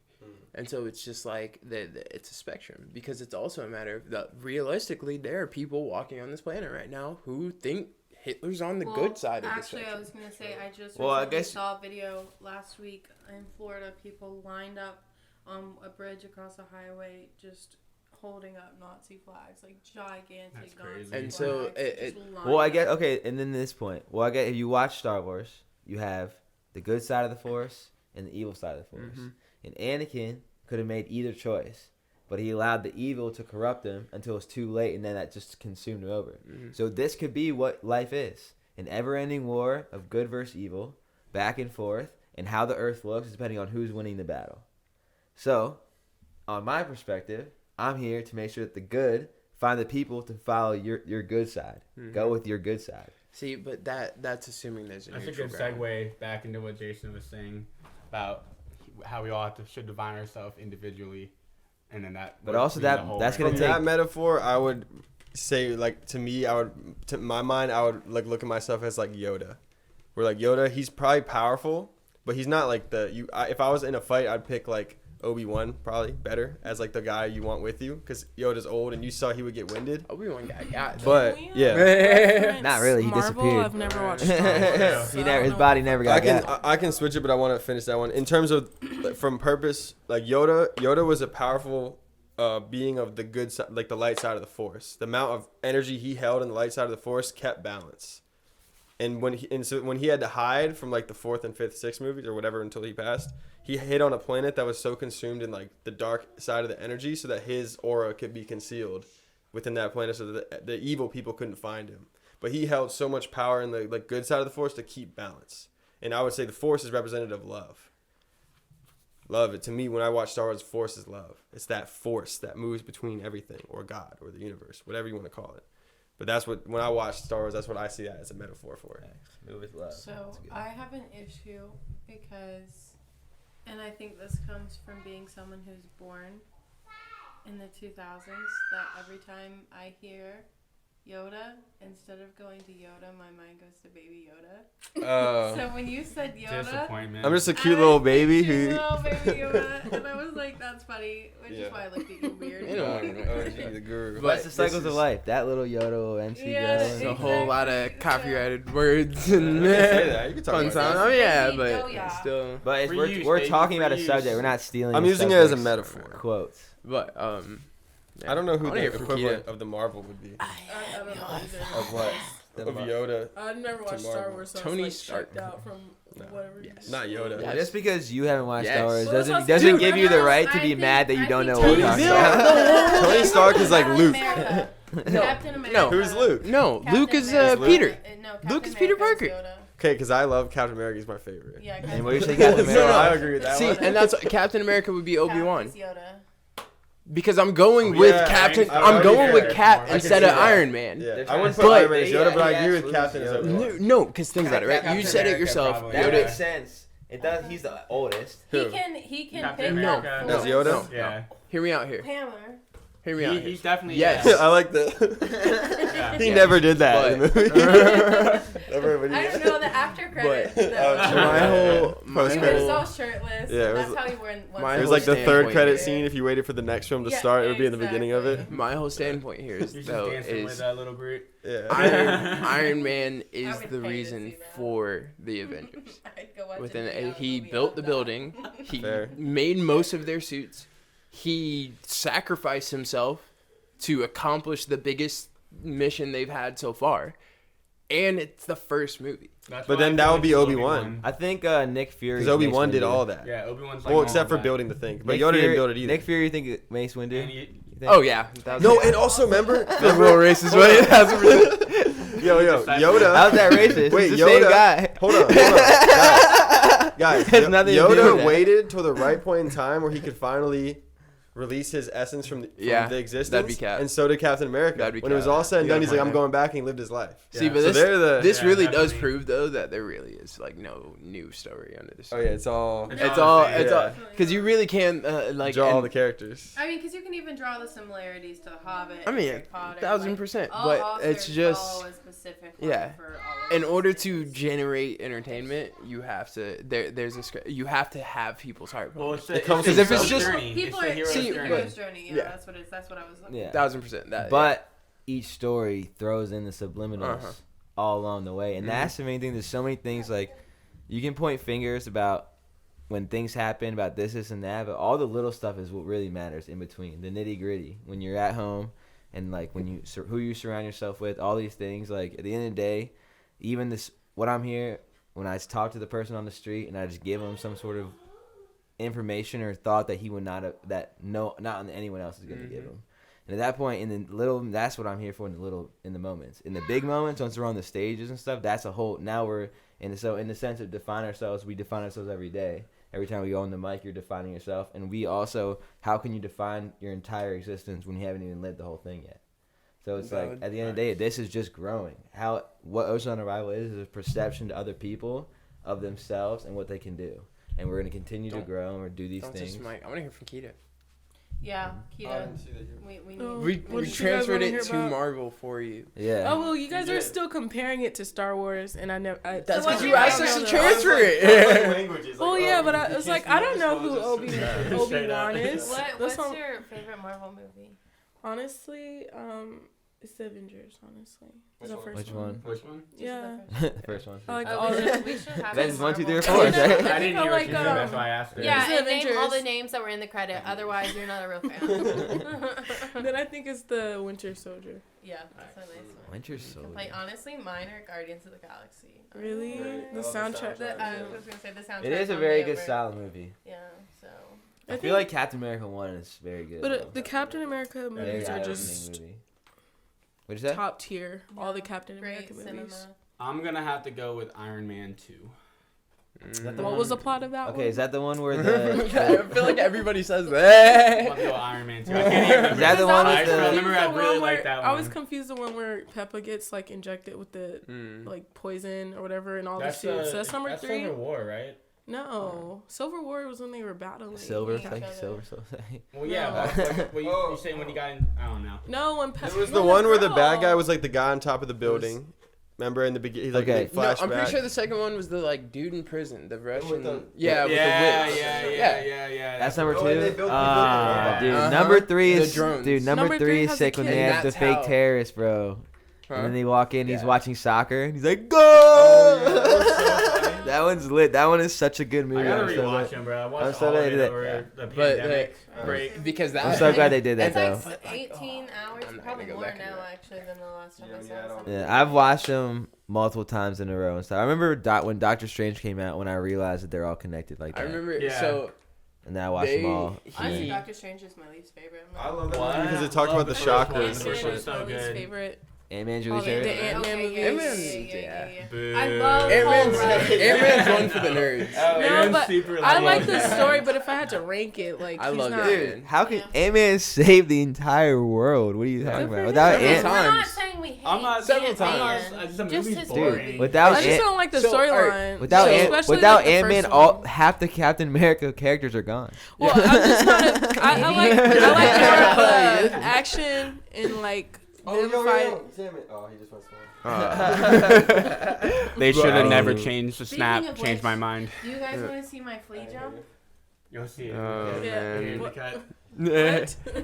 And so it's just like it's a spectrum because it's also a matter of that realistically there are people walking on this planet right now who think Hitler's on the Well, good side of the actually, spectrum. I was gonna say I just Well, I recently guess- saw a video last week in Florida. People lined up on a bridge across the highway, just holding up Nazi flags, like gigantic That's Nazi crazy. And so flags, it- just Well, I lined get up. okay, and then this point. Well, I get if you watch Star Wars, you have the good side of the Force and the evil side of the Force. Mhm. And Anakin could have made either choice, but he allowed the evil to corrupt him until it was too late, and then that just consumed him over. Mhm. So this could be what life is: an ever-ending war of good versus evil, back and forth, and how the Earth looks is depending on who's winning the battle. So, on my perspective, I'm here to make sure that the good find the people to follow your good side. Mhm. Go with your good side. See, but that's assuming there's a That's a neutral good ground. segue back into what Jason was saying about how we all should define ourselves individually, and then that. But works also being the that- whole that's right? gonna From take- that metaphor, I would say, like, to me, to my mind, I would like look at myself as like Yoda. Where like Yoda, he's probably powerful, but he's not like if I was in a fight, I'd pick like Obi-Wan probably better as like the guy you want with you, because Yoda's old and you saw he would get winded. Obi-Wan got But Can we, yeah, reference Not really, he Marvel? disappeared. I've never watched Star Wars, so He I never, don't his know. body never got got. I can switch it, but I want to finish that one. In terms of like, from purpose, like Yoda was a powerful being of the good side, like the light side of the Force. The amount of energy he held in the light side of the Force kept balance. And when he had to hide from like the 4th and 5th, 6th movies or whatever until he passed, he hid on a planet that was so consumed in like the dark side of the energy, so that his aura could be concealed within that planet, so that the evil people couldn't find him. But he held so much power in the like good side of the Force to keep balance. And I would say the Force is representative of love. Love, to me, when I watch Star Wars, Force is love. It's that force that moves between everything, or God, or the universe, whatever you want to call it. But that's what, when I watch Star Wars, that's what I see that as a metaphor for. Move with love. So That's good. I have an issue because, and I think this comes from being someone who's born in the 2000s, that every time I hear Yoda, instead of going to Yoda, my mind goes to Baby Yoda. So when you said Yoda, Disappointment. I'm just a cute little baby cute who. little Baby Yoda, and I was like, that's funny, which Yeah. is why I looked at you weird. You know, OG, the guru. But That's the cycles this of is- life. That little Yoda will MC Yeah, There's girl. a whole lot of Exactly. copyrighted words and You can say that. You can talk fun about sound. that. Oh yeah, Baby but Yoda. still. But it's, Free we're, use, we're baby, talking about a free subject. use. We're not stealing. I'm the using it as a subject's metaphor. Quotes. But yeah. I don't know who I wanna hear the from equivalent Kita. of the Marvel would be. I don't know either. Of what? The Of Mar- Yoda. I've never watched Star Marvel. Wars, so Tony I was Stark. like checked out from No. whatever. Yes. Not Yoda. Yeah. Just because you haven't watched Yes. Star Wars Well, that's doesn't what- doesn't Dude, give you the no, right to I be think- mad that you I don't know think what we're Tony talking Stark- about. Tony Stark is like Captain Luke. America. No. Captain America. No. Who's Luke? No, Captain Luke is America. Peter. No, Luke Captain is Peter America's Parker. Yoda. Okay, because I love Captain America. He's my favorite. Yeah, And what do you say, Captain No, America? no. I agree with that See, one. and that's Captain America would be Obi-Wan. Captain's Yoda. Because I'm going Oh, with yeah, Captain. I I'm would going be with fair. Cap I can instead see of that. Iron Man. Yeah, They're I wouldn't put trying to- Iron Man as Yoda, but I agree with Captain as Obi-Wan. No, because think about it, right? Captain You said it America yourself. probably. That Yoda. makes sense. It does. He's the oldest. He Who? can Captain pick America. up As force. Yoda? No. Yeah. Hear me out here. Hammer. Hear me out here. He's definitely. Yes. I like that. Yeah. He Yeah. never did that in the But- movie. Never, but he- I don't know the after credits. But- though. Oh, sure. My whole, Post my You credits. were whole, so shirtless. Yeah, it That's was- how you were in one. My It was whole like the third standpoint credit here. scene if you waited for the next film to Yeah, start. It would be in the beginning of it. exactly. my whole standpoint here is You're just though dancing with is that little Groot. Yeah. Iron Man is would the pay to reason see that. for the Avengers. I'd go watch Within a video he movie built of the that. building. He Fair. made most of their suits. He sacrificed himself to accomplish the biggest mission they've had so far. And it's the first movie. That's But why I then feel that would like be it's Obi-Wan. I think Nick Fury. Because Obi-Wan did all that. Yeah, Obi-Wan's like. Well, all except for that. building the thing. But Nick Yoda Fury, didn't build it either. Nick Fury, you think Mace Windu? And he- You think? Oh yeah. No, and also remember, a real racist way. yo, Disciple. Yoda. How's that racist? Wait, it's the same Yoda- guy. Hold on. Guys, Has nothing to do with Yoda that. waited till the right point in time where he could finally release his essence from the Yeah, existence. that'd be Cap. And so did Captain America. That'd be when it was Cap. all said and Yeah, done, he's like, I'm yeah. going back, and he lived his life. See, Yeah. but So they're the. this Yeah, really does definitely. prove though that there really is like no new story under the Oh sun. yeah, it's all It's all Yeah. it's all because you really can like draw all and- the characters. I mean, because you can even draw the similarities to The Hobbit. I mean, Harry Potter, 1000%, all but authors it's just follow a specific line yeah. for all of in those order to things. generate entertainment, you have to there's a script. You have to have people's heart. Well, behind it's It comes the from if it's hero's just- journey. People It's the are hero's See, the journey. hero's journey. Yeah, yeah. that's what it is. That's what I was looking. Yeah. it. 1000%. That But each story throws in the subliminals Uh-huh. all along the way. And that's the main thing. There's so many things, like, you can point fingers about when things happen, about this, and that, but all the little stuff is what really matters in between, the nitty gritty. When you're at home and, like, when you who you surround yourself with, all these things, like, at the end of the day, even this, when I'm here, when I talk to the person on the street and I just give them some sort of information or thought that he would not have, not anyone else is going to give him. And at that point, in the little, that's what I'm here for, in the moments. In the big moments, once we're on the stages and stuff, that's a whole, now we're, in the sense of define ourselves, we define ourselves every day. Every time we go on the mic, you're defining yourself. And we also, how can you define your entire existence when you haven't even lived the whole thing yet? So it's like, at the end of the day, this is just growing. What Ocean on Arrival is a perception to other people of themselves and what they can do. And we're going to continue to grow and do these things. I want to hear from Keita. Yeah, Keita. We transferred it to Marvel for you. Yeah. Oh well, you guys are still comparing it to Star Wars, and I never. That's what because you you asked us to transfer it. Well, yeah, but I was like, I don't know who Obi-Wan is. What's your favorite Marvel movie? Honestly, it's the Avengers. Honestly, the first Which one? Which one? Yeah, The first one. I like Oh, all the. we should have That's it 1, 2, 3, or Marvel. 4. I Right? didn't hear what like, you said. That's why I asked her. Yeah, It's the and name all Avengers. the names that were in the credit. Otherwise, you're not a real fan. Then I think it's the Winter Soldier. Yeah, that's a nice one. Winter Soldier. Like, honestly, mine are Guardians of the Galaxy. Really, the soundtrack. I was gonna say the soundtrack. It is a won very me good over. silent movie. Yeah, so. I feel like Captain America 1 is very good. But the Captain America Very movies are eye-opening just movie. What'd you say? top tier. All the Captain Great America cinema. movies. I'm gonna have to go with Iron Man 2. Is that the What one? was the plot of that Okay, one? is that the one where I the... feel like everybody says I'm that. gonna go Iron Man 2. I can't even Is that the one I with the... remember I really liked that one. I was confused the one where Peppa gets like injected with the like poison or whatever and all the suits. So that's number 3. Civil War, right? No, Silver War was when they were battling. Silver, Yeah. like silver. Well, yeah, but what you saying when you got in? I don't know. No, when Peppa. It was the one where the bad guy was like the guy on top of the building. Remember in the beginning, he's like Okay. a big flashback. No, I'm pretty sure the second one was the like dude in prison, the Russian. With the- yeah, with the witch. Yeah. That's number 2? Oh, and they built the Yeah. Dude, Uh-huh. number 3 The is... drones. Dude, number Number 3 three is has sick a when kid. they have the That's fake how- terrorists, bro. Huh? And then they walk in, he's Yeah. watching soccer, and he's like, go! That one's lit. That one is such a good movie. I gotta I'm so rewatch glad- him, bro. I I'm watched so all of glad it that- over the But, pandemic break. Because that. I'm so glad they did that, It's though. like 18 hours, I'm not probably gonna go more back into now that. actually than the last time I Yeah, saw I don't- something. Yeah, I've watched them multiple times in a row and stuff. I remember when Doctor Strange came out, when I realized that they're all connected like I that. remember. Yeah. So And then I watched them all. Honestly, he. Doctor Strange is my least favorite. I love that What? movie because it talked Love about the the first one. chakras. The first Ant-Man one's is so my least good. favorite. Ant-Man, Oh, Julie's the favorite. Ant-Man movies. Ant-Man's- Boo. I love Ant-Man's, Paul Rudd. Ant-Man's one for the nerds. Oh, No, Aaron's but super I lame. like the story, but if I had to rank it, like I he's love not. it. Dude, how can Yeah. Ant-Man save the entire world? What are you talking Good for about? him. Without Several Ant, We're not times. saying we hate I'm not Several Ant-Man. times. The Just movie's his boring. movie. without I just Ant, don't like the So, storyline. alright, without So- Ant, especially, without like, the Ant-Man, first all one. half the Captain America characters are gone. Well, I'm just not. I like more of the action and like them fight. Damn it. Oh, he just went slow. They should have Bro. never changed the Speaking snap. of Changed which- my mind. Do you guys want to see my flea jump? You'll see it. Oh, Yeah. man. What? Cut.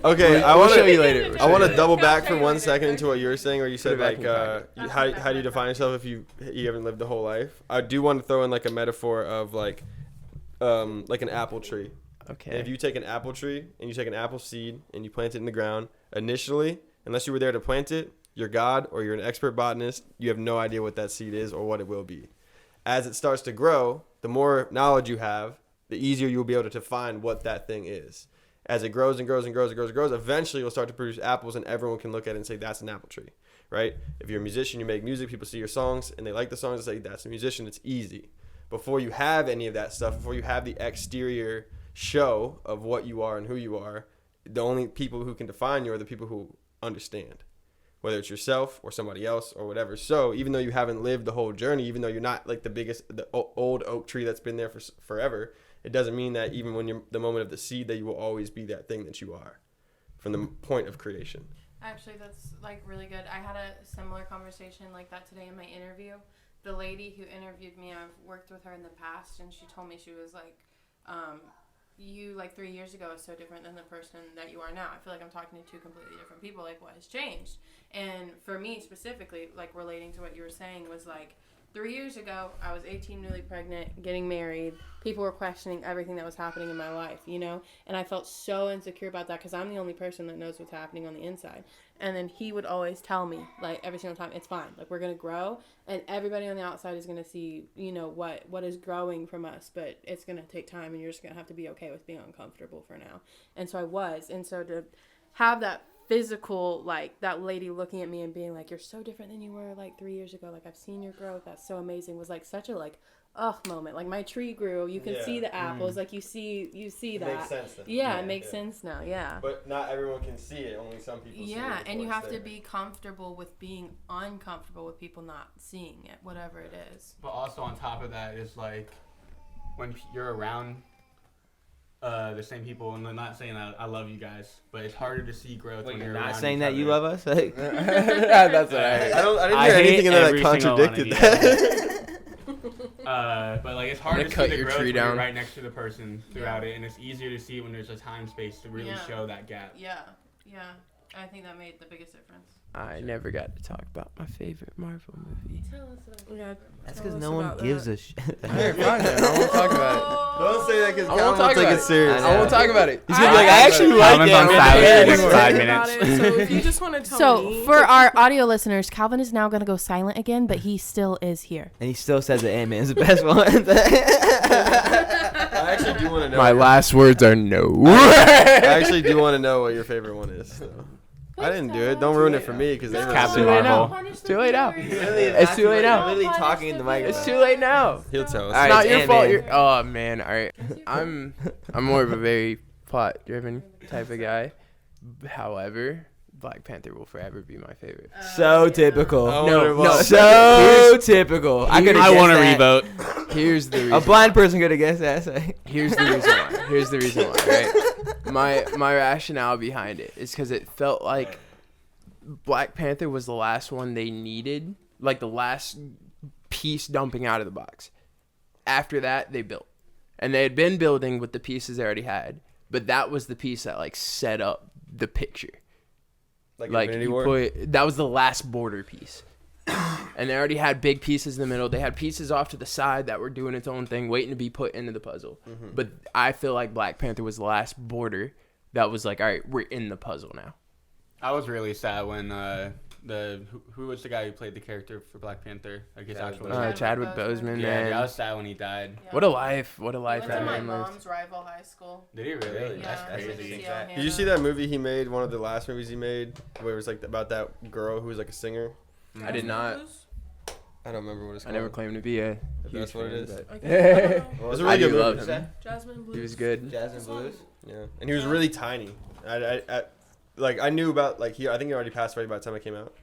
Okay, I We'll want show you to. later. I want to Yeah. double I'll back show for you 1 later. second into what you were saying, where you said Put it back like, in the pocket. how do you define yourself if you haven't lived the whole life? I do want to throw in like a metaphor of like an apple tree. And Okay. if you take an apple tree and you take an apple seed and you plant it in the ground, initially, unless you were there to plant it, you're God or you're an expert botanist, you have no idea what that seed is or what it will be. As it starts to grow, the more knowledge you have, the easier you'll be able to define what that thing is. As it grows and grows and grows and grows and grows, eventually you'll start to produce apples and everyone can look at it and say, that's an apple tree, right? If you're a musician, you make music, people see your songs and they like the songs and say, that's a musician, it's easy. Before you have any of that stuff, before you have the exterior show of what you are and who you are, the only people who can define you are the people who understand, whether it's yourself or somebody else or whatever. So even though you haven't lived the whole journey, even though you're not like the old oak tree that's been there for forever, it doesn't mean that even when you're the moment of the seed that you will always be that thing that you are from the point of creation. Actually, that's like really good. I had a similar conversation like that today in my interview. The lady who interviewed me, I've worked with her in the past, and she told me, she was like, you like 3 years ago is so different than the person that you are now. I feel like I'm talking to two completely different people. Like, what has changed? And for me specifically, like relating to what you were saying was like 3 years ago, I was 18, newly pregnant, getting married. People were questioning everything that was happening in my life, you know? And I felt so insecure about that because I'm the only person that knows what's happening on the inside. And then he would always tell me, like, every single time, it's fine. Like, we're going to grow, and everybody on the outside is going to see, you know, what is growing from us. But it's going to take time, and you're just going to have to be okay with being uncomfortable for now. And so I was. And so to have that physical, like, that lady looking at me and being like, you're so different than you were, like, 3 years ago. Like, I've seen your growth. That's so amazing. Was, like, such a, like, moment. Like, my tree grew. You can see the apples. Like, you see that. It makes sense then. Yeah, it makes sense now. Yeah. But not everyone can see it. Only some people see it. Yeah, and you before have it's to there. be comfortable with being uncomfortable with people not seeing it, whatever it is. But also on top of that is like when you're around the same people, and I'm not saying that I love you guys, but it's harder to see growth Wait, when you're you're not around saying each that you other. love us? Like, That's what I heard. I didn't I hear hate anything in there that every single one of contradicted you that. But like it's I'm harder gonna to cut see the your growth tree when you're down. right next to the person throughout it, and it's easier to see when there's a time space to really Yeah. show that gap. Yeah. I think that made the biggest difference. I never got to talk about my favorite Marvel movie. Tell us about Yeah. that's Tell because us no one about gives that. a shit. Alright, fine then. I won't talk about Don't say that because I won't Calvin will talk take about it it. serious. I won't talk about it. He's gonna be like, I actually like Calvin's it. on I'm silent gonna for the do next it. 5 About minutes. it. So if you just want to tell So, me, for our audio listeners, Calvin is now going to go silent again, but he still is here. And he still says that Ant-Man's the best one. I actually do want to know. My last words are no. I actually do want to know what your favorite one is. So. I didn't do it. Don't ruin it for me because they It's ruined Captain it. Too late now. Marvel. Too late now. Literally It's too late now. Literally talking in the microphone. It's too late now. He'll tell us. All right, It's not it's your fault. Ant-Man. Oh man, all right. I'm more of a very plot-driven type of guy. However, Black Panther will forever be my favorite. So typical. Oh, No, what it no. was. So typical. I could. I want to revote. Here's the reason. A blind person could have guessed that. Say. Here's the reason why. Here's the reason why. Right. My rationale behind it is because it felt like Black Panther was the last one they needed, like the last piece dumping out of the box. After that, they built, and they had been building with the pieces they already had, but that was the piece that like set up the picture. Like Infinity you War? put that was the last border piece. And they already had big pieces in the middle. They had pieces off to the side that were doing its own thing, waiting to be put into the puzzle. Mm-hmm. But I feel like Black Panther was the last border that was like, all right, we're in the puzzle now. I was really sad when who was the guy who played the character for Black Panther? Like his actual name. Chadwick Boseman, Yeah, man. dude, I was sad when he died. What a life. What a He life went that to my man lived. mom's rival high school. Did he really? Really? That's Yeah, crazy. CCL Did you see that movie he made? One of the last movies he made, where it was like about that girl who was like a singer. I did not. I don't remember what it's I called. never claimed to be a If huge that's what it fan, is. but- Okay. It was a I really do good love movie. him. Jasmine Blues. He was good. Jasmine Blues. Yeah, and he was really tiny. I knew about I think he already passed away by the time it came out.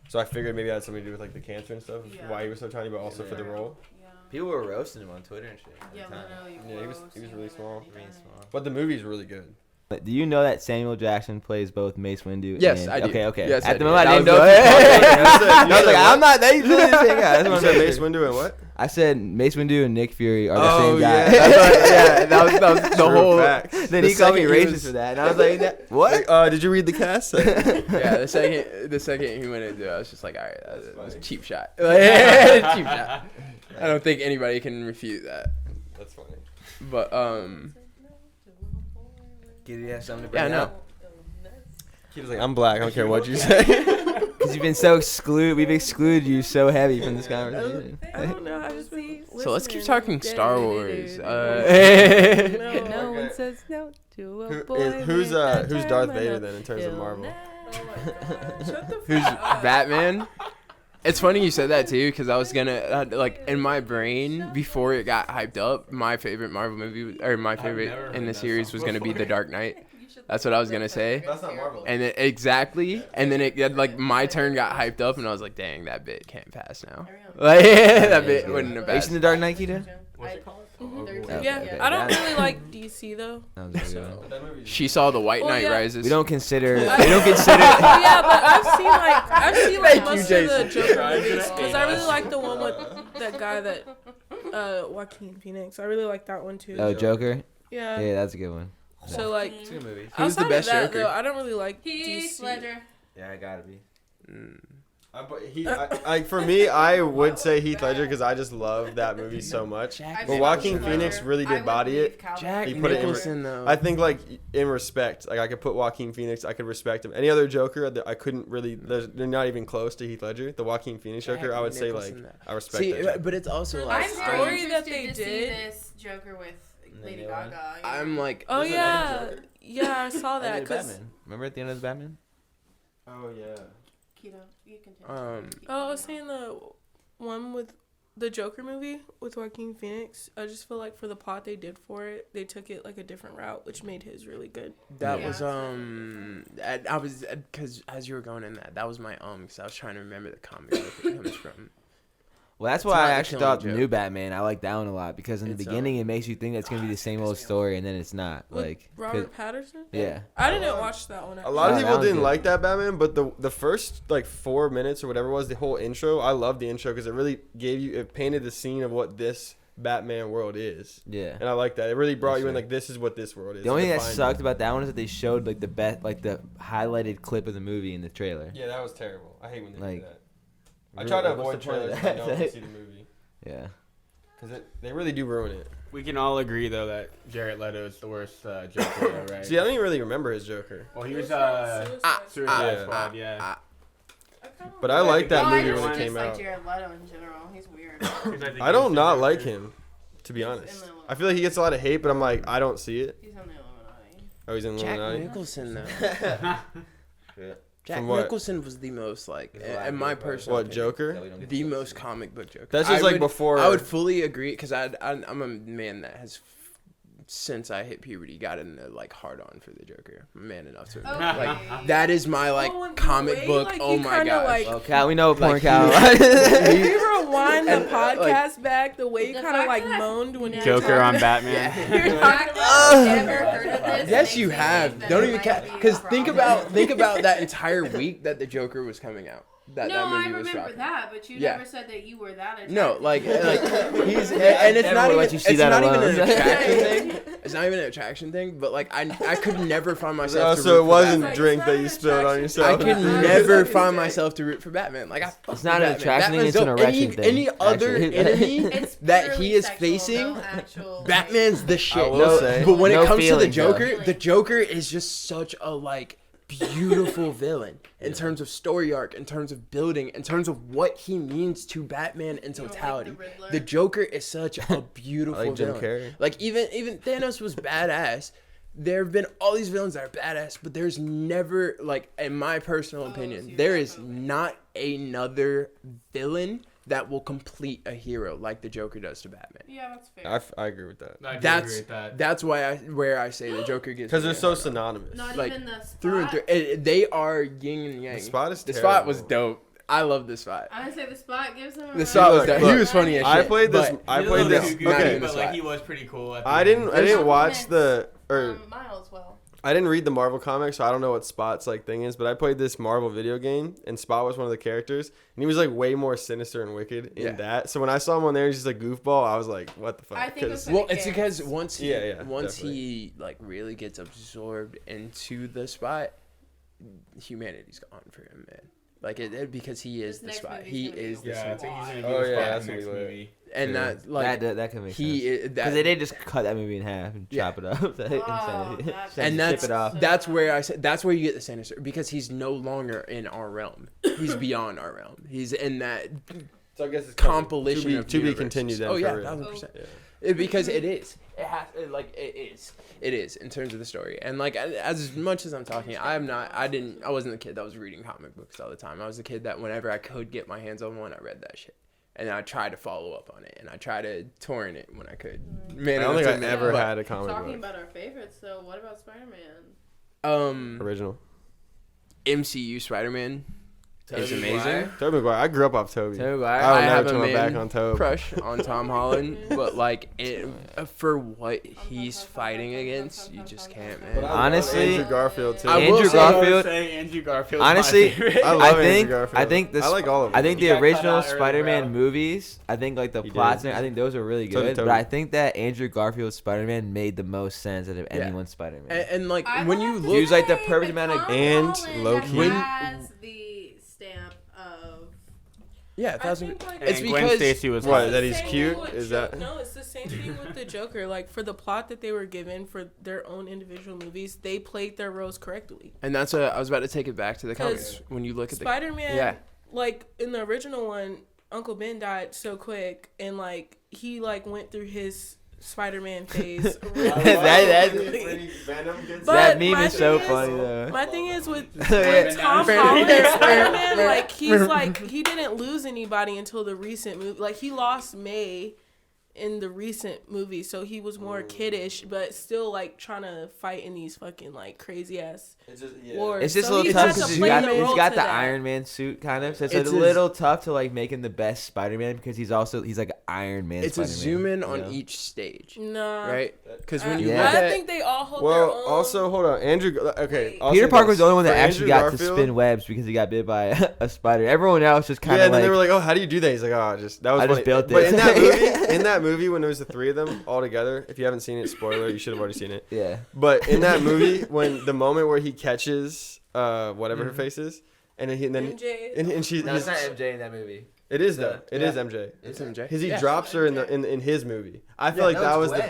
So I figured maybe it had something to do with like the cancer and stuff, Yeah. why he was so tiny, but also for the role. Yeah. People were roasting him on Twitter and shit. Yeah, literally. Yeah, he was roasting really him small. and everything. But the movie's really good. But do you know that Samuel Jackson plays both Mace Windu? Yes, and, I do. Okay. Yes, I At the do. moment, I That didn't was know. the- if you called it. That's it. I was like, You I'm not. He's really the same guy. That's You what I'm said saying. Mace Windu and what? I said Mace Windu and Nick Fury are the Oh, same guy. yeah. That's what- yeah, that was the True whole. facts. Then The he called me second he racist was- for that, and I was like, "What?" Like, did you read the cast? Yeah, the second he went into it, I was just like, all right, that was a cheap shot. Cheap shot. I don't think anybody can refute that. That's funny. But Did you have something to yeah, bring no. up? He was like, I'm black. I don't care what you say. Because you've been so excluded. We've excluded you so heavy from this conversation. I don't know. I just been So let's keep listening. talking Star Wars. No Okay. one says no to a Who- boy. who's with a who's Darth terminal Vader then in terms of ill Marvel? name. Oh my God. Shut the Who's fuck up. Batman? It's funny you said that too, because I was gonna like in my brain before it got hyped up. My favorite Marvel movie or my never favorite heard in the that series song was gonna be before. The Dark Knight. That's what I was gonna say. That's not Marvel. And then exactly, and then it like my turn got hyped up, and I was like, "Dang, that bit can't pass now." Like that bit wouldn't have Have you passed. seen The Dark Knight, Kita? What's it called? Yeah, Okay, I don't that- really like DC though. That was really good. She saw the White Well, Knight yeah. Rises. We don't consider. We I- don't consider. Oh yeah, but I've seen Thank you, most of the Jason. Joker movies because I really like the one with that guy that Joaquin Phoenix. I really like that one too. Oh, Joker. Yeah. Yeah, that's a good one. So like, It's a good movie. Who's the outside of best that, Joker? though, I don't really like Heath DC. Ledger. Yeah, I gotta be. For me, I would say Heath Ledger because I just love that movie so much. I've But seen Joaquin Heath Phoenix Ledger. really I did would body leave it. Calvin. Jack He put it in- Nicholson though. I think like in respect, like I could put Joaquin Phoenix, I could respect him. Any other Joker, I couldn't really. They're not even close to Heath Ledger. The Joaquin Phoenix Jack Joker, I would say like Nicholson, though. I respect See, that. Joker. but it's also For like I'm that very story interested that they to see did. this Joker with The Lady new one? Gaga. I'm like, Oh There's yeah, another Joker. yeah, I saw that. End of 'Cause Batman. Remember at the end of the Batman? Oh yeah. Keto, you continue. oh, I was saying the one with the Joker movie with Joaquin Phoenix. I just feel like for the plot they did for it, they took it like a different route, which made his really good. that Yeah. was I was because as you were going in that was my because I was trying to remember the comic book it comes from. Well, that's It's why not I the actually Killing thought the Joke. new Batman. I like that one a lot because in the It's, beginning it makes you think that's gonna be the same old story, and then it's not. With Like, 'cause- Robert Patterson. yeah, I didn't watch that one. A lot of Oh, that people one's didn't good. like that Batman, but the first like 4 minutes or whatever it was, the whole intro, I loved the intro because it really it painted the scene of what this Batman world is, yeah. and I like that. It really brought That's you in right. like this is what this world is. The only It thing that defined sucked it. about that one is that they showed like the highlighted clip of the movie in the trailer. Yeah, that was terrible. I hate when they Like, do that. I really, try to like, what's avoid the point of trailers if I that? don't want to see the movie Yeah. because they really do ruin it. We can all agree though that Jared Leto is the worst Joker, though, right? See, I don't even really remember his Joker, Well, he was Suicide Suicide yeah. Squad, yeah. but I liked that No, I movie just when it came dislike out. Jared Leto in general. He's weird. I don't not like him, to be honest. I feel like he gets a lot of hate, but I'm like I don't see it. He's on the Illuminati. Oh, he's in Jack Illuminati. Nicholson though. Yeah. Jack From what? Nicholson was the most like, There's a lot in of my good about it. personal What opinion, Joker? the most comic book Joker. That's just I like would- before. I would fully agree because I'm a man that has since I hit puberty got into like hard on for the Joker. I'm man enough to admit. Okay. Like that is my like Oh, and the comic way, book. like, Oh you my kinda, gosh. like- Well, Cal, we know porn Like, Cal. If you rewind the And, like- podcast back, the way you The kind of fact like that I've moaned when you Joker were on talking- Batman. You're The not- fact that I've never heard of this Yes, makes you me have. think that Don't it even might count be a because problem. think about that entire week that the Joker was coming out. That No, I movie was remember dropping. that, but you Yeah. never said that you were that attracted. No, like he's Yeah, and it's never not would even let you see it's that not even alone. an attraction thing. It's not even an attraction thing, but like I could never find myself. Oh, to so root it for wasn't Batman. drink It's that not you an spilled on attraction. yourself. I could Batman. never Batman's find great. myself to root for Batman. Like I fuck It's not with an Batman. attraction thing, Batman's it's an dope. erection Any thing, any other actually. enemy It's that purely he is sexual, facing, no actual, Batman's the shit. I will say. But when No it comes to the feelings, though. Joker, the Joker is just such a like beautiful villain in terms of story arc, in terms of building, in terms of what he means to Batman in You don't like totality. the Riddler? The Joker is such a beautiful I like Jim villain. Carrey. Like even Thanos was badass. There have been all these villains that are badass, but there's never like, in my personal Oh, opinion, so you're there not is voting. not another villain that will complete a hero like the Joker does to Batman. Yeah, that's fair. I agree with that I do agree That's with that. that's why where I say the Joker gets because they're me so hard on. synonymous. Not like, even the spot. through and through. They are yin and yang. The Spot is The spot was terrible. dope. I love the spot. I would say the spot gives him. The spot was Look, dope. look, He was funny as shit. I played this. but- I He's a played little this. too not goofy, even but the like spot. he was pretty cool. At the I end. didn't watch the or Miles well. I didn't read the Marvel comics, so I don't know what Spot's like thing is. But I played this Marvel video game, and Spot was one of the characters, and he was like way more sinister and wicked in Yeah. that. So when I saw him on there, he's just a goofball. I was like, what the fuck? I think it 'Cause- was Well, the it's because once he Yeah, he like really gets absorbed into the spot, humanity's gone for him, man. Like because he is This the next spot. movie's He gonna be is the Yeah, I spot. think he's gonna be Oh, the yeah, spot that's in the next what we learned. movie. And True. that like that can make he sense. is Because they did just cut that movie in half and Yeah. chop it up. Oh, that's- and and ship it off. that's where I said that's where you get the sinister because he's no longer in our realm. He's beyond our realm. He's in that So I guess it's compilation of to be universes. continued. Then Oh for yeah, real. 1000%. Yeah. Because it is. It has it is in terms of the story. And like as much as I'm talking, I wasn't the kid that was reading comic books all the time. I was the kid that whenever I could get my hands on one, I read that shit. And I tried to follow up on it, and I tried to torrent it when I could. Man, I don't think I that's a- ever but, had a comic Talking book about our favorites, so what about Spider-Man? original. MCU Spider-Man. is amazing. Tobey Maguire. I grew up off Tobey. Tobey Maguire. I would have never a turn my back man on Tobey. crush on Tom Holland, but like for what he's fighting against, you just can't, man. Honestly, Andrew Garfield too. I will Andrew say- Garfield. Andrew Garfield. Honestly, I love I Andrew think Garfield. I think this. I like all of them. I think He the got cut original out early, Spider-Man bro. movies. I think like the He plots. did. I think those are really So did good. But Tobey. I think that Andrew Garfield's Spider-Man made the most sense out of Yeah. anyone's Spider-Man. And like I when will you have to look, Use, like, the say, perfect but amount of- Tom And Holland low-key- has the stamp of. yeah, I think, like, it's And Gwen because Stacy was What, hot. that he's Same cute? thing with Is Jo- that- No, it's the same thing with the Joker. Like for the plot that they were given for their own individual movies, they played their roles correctly. and that's what I was about to take it back to the 'Cause comics. When you look at the Spider-Man, yeah. like in the original one, Uncle Ben died so quick, and like he like went through his Spider-Man phase. That But meme my is so thing funny though. My thing is with Yeah. Tom Holland as Spider-Man, like he's like he didn't lose anybody until the recent movie. Like he lost May in the recent movie, so he was more kiddish, but still like trying to fight in these fucking like crazy ass wars. It's just So a little he tough had to because play he's the role got to the that. Iron Man suit kind of. So it's It's a little tough to like make him the best Spider-Man because he's like an Iron Man. It's a Spider-Man, zoom in you on know? each stage, Nah, right? Because I, when you Yeah. look I at think they all hold Well, their own. also hold on, Andrew. Okay, Wait. I'll Peter say Parker this. was the only one that For actually Andrew got to Garfield- spin webs because he got bit by a spider. Everyone else just kind Yeah, of and then like. they were like, "Oh, how do you do that?" He's like, "Oh, just that was." I just funny." built But it. in that movie, when it was the three of them all together, if you haven't seen it, spoiler, you should have already seen it. yeah. But in that movie, when the moment where he catches whatever her face is, and then MJ. and she, No, it's not he's- MJ in that movie. it is So, though, it is MJ. it's MJ. Because he Yeah. drops her in his movie. I feel like that was the.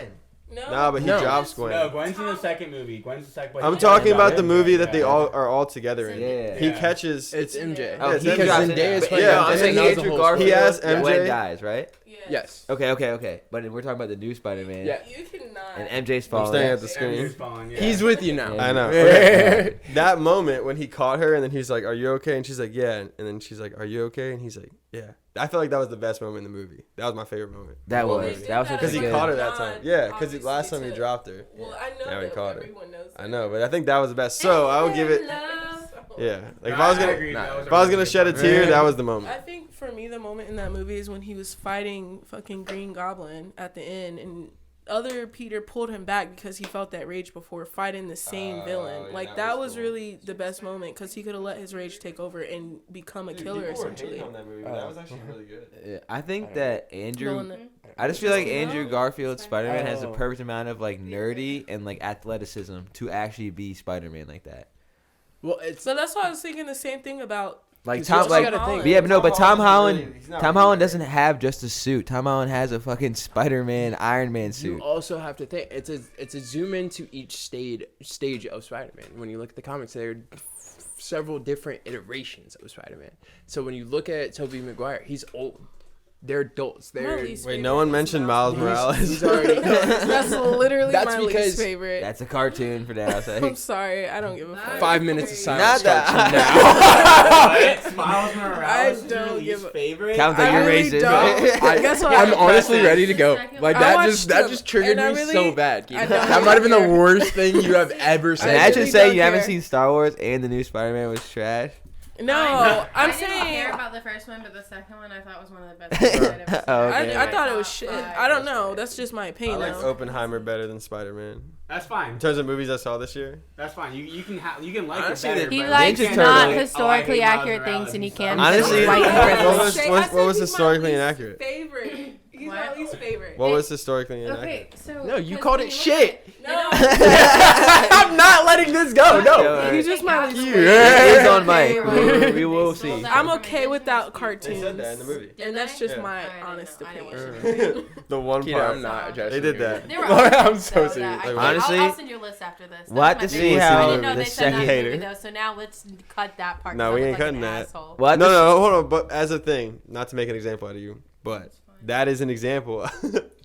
No, Nah, but he No. drops Gwen. No, Gwen's in the second movie. Gwen's the second. I'm talking about the movie that they all are all together in. Yeah. He Yeah. catches. It's MJ. Oh, because he drops it. Zendaya is But playing yeah, MJ, I'm and saying that was the Andrew whole Garfield. He has Gwen MJ. dies, right? Yes. Okay. But we're talking about the new Spider-Man. Yeah. You cannot. And MJ's I'm falling. staying at the Andrew's screen. falling, yeah. He's with you now. Yeah. I know. Yeah. Okay. That moment when he caught her and then he's like, "Are you okay?" and she's like, "Yeah," and then she's like, "Are you okay?" and he's like, "Yeah." I feel like that was the best moment in the movie. That was my favorite moment. That Well, was. they did That was that Because he good. caught her that time. Yeah, because Obviously last time he to- dropped her. Well, I know Now he that caught her. everyone knows. I know, but I think that was the best. So I would give it. Yeah, like if Nah, I was I gonna, agree, Nah. that was if I was really gonna good shed a part. tear, that was the moment. I think for me, the moment in that movie is when he was fighting fucking Green Goblin at the end, and other Peter pulled him back because he felt that rage before fighting the same villain. yeah, Like that that was was cool. really the best moment because he could have let his rage take over and become a killer essentially. that movie. That was actually really good. Yeah, I think that Andrew. Nolan- I just feel like No. Andrew Garfield's Spider-Man has the Oh. perfect amount of like nerdy and like athleticism to actually be Spider-Man like that. Well, it's So that's why I was thinking the same thing about. Like Because Tom, you also like gotta think- but yeah, but no, but Tom Holland, he's not Tom really Holland nerdy. doesn't have just a suit. Tom Holland has a fucking Spider-Man, Iron Man you suit. also have to think it's a zoom into each stage of Spider-Man. When you look at the comics, there are several different iterations of Spider-Man. So when you look at Tobey Maguire, he's old. They're adults. My They're least Wait, favorite no one is mentioned Miles Miles Morales. he's already That's literally That's my because- least favorite. That's a cartoon for now. So I'm sorry, I don't give a fuck. 5 minutes of Not silence. that. What? Miles Morales I is your don't least give a- favorite. Counts like I you're really racist. don't. I, Guess what? I'm honestly ready to go. Second Like one. I that watched just them, triggered and I me really- so bad. Keith. I don't That might have been the care. worst thing you have ever said. Imagine really saying don't you haven't care. seen Star Wars and the new Spider-Man was trash. No, I I'm didn't saying. saying. care about the first one, but the second one I thought was one of the best things I'd ever seen. Oh, okay. I thought it was Top shit. five. I don't know. That's just my I opinion. like though. Oppenheimer better than Spider-Man. That's fine. In terms of movies I saw this year, That's fine. You can like Honestly, it better. the- He but likes you can't not say, historically "Oh, I hate Miles accurate Morales things, and he stuff." can't Honestly, white and privilege. what was I what was said he's historically my least inaccurate? Favorite. He's my What? least favorite. What was historically inaccurate? Okay, so No, you 'cause called when it you look shit. No. I'm not letting this go. No. He's just my least It favorite. is on mic. Okay, We will They see. stole that I'm from okay with that cartoons. They said that in the movie. Did And that's they? just Yeah. my I didn't honest know. I didn't opinion. watch The one Keita, part. I'm not addressing. They did you. that. There were I'm other so though, that serious. I can't- Honestly, I'll send you a list after this. we'll have That's to my see favorite. how I didn't know the they said that in the second- movie, though, so now let's cut that part. No, 'cause we I ain't look like cutting an that. asshole. What? No, hold on. But as a thing, not to make an example out of you, but that is an example.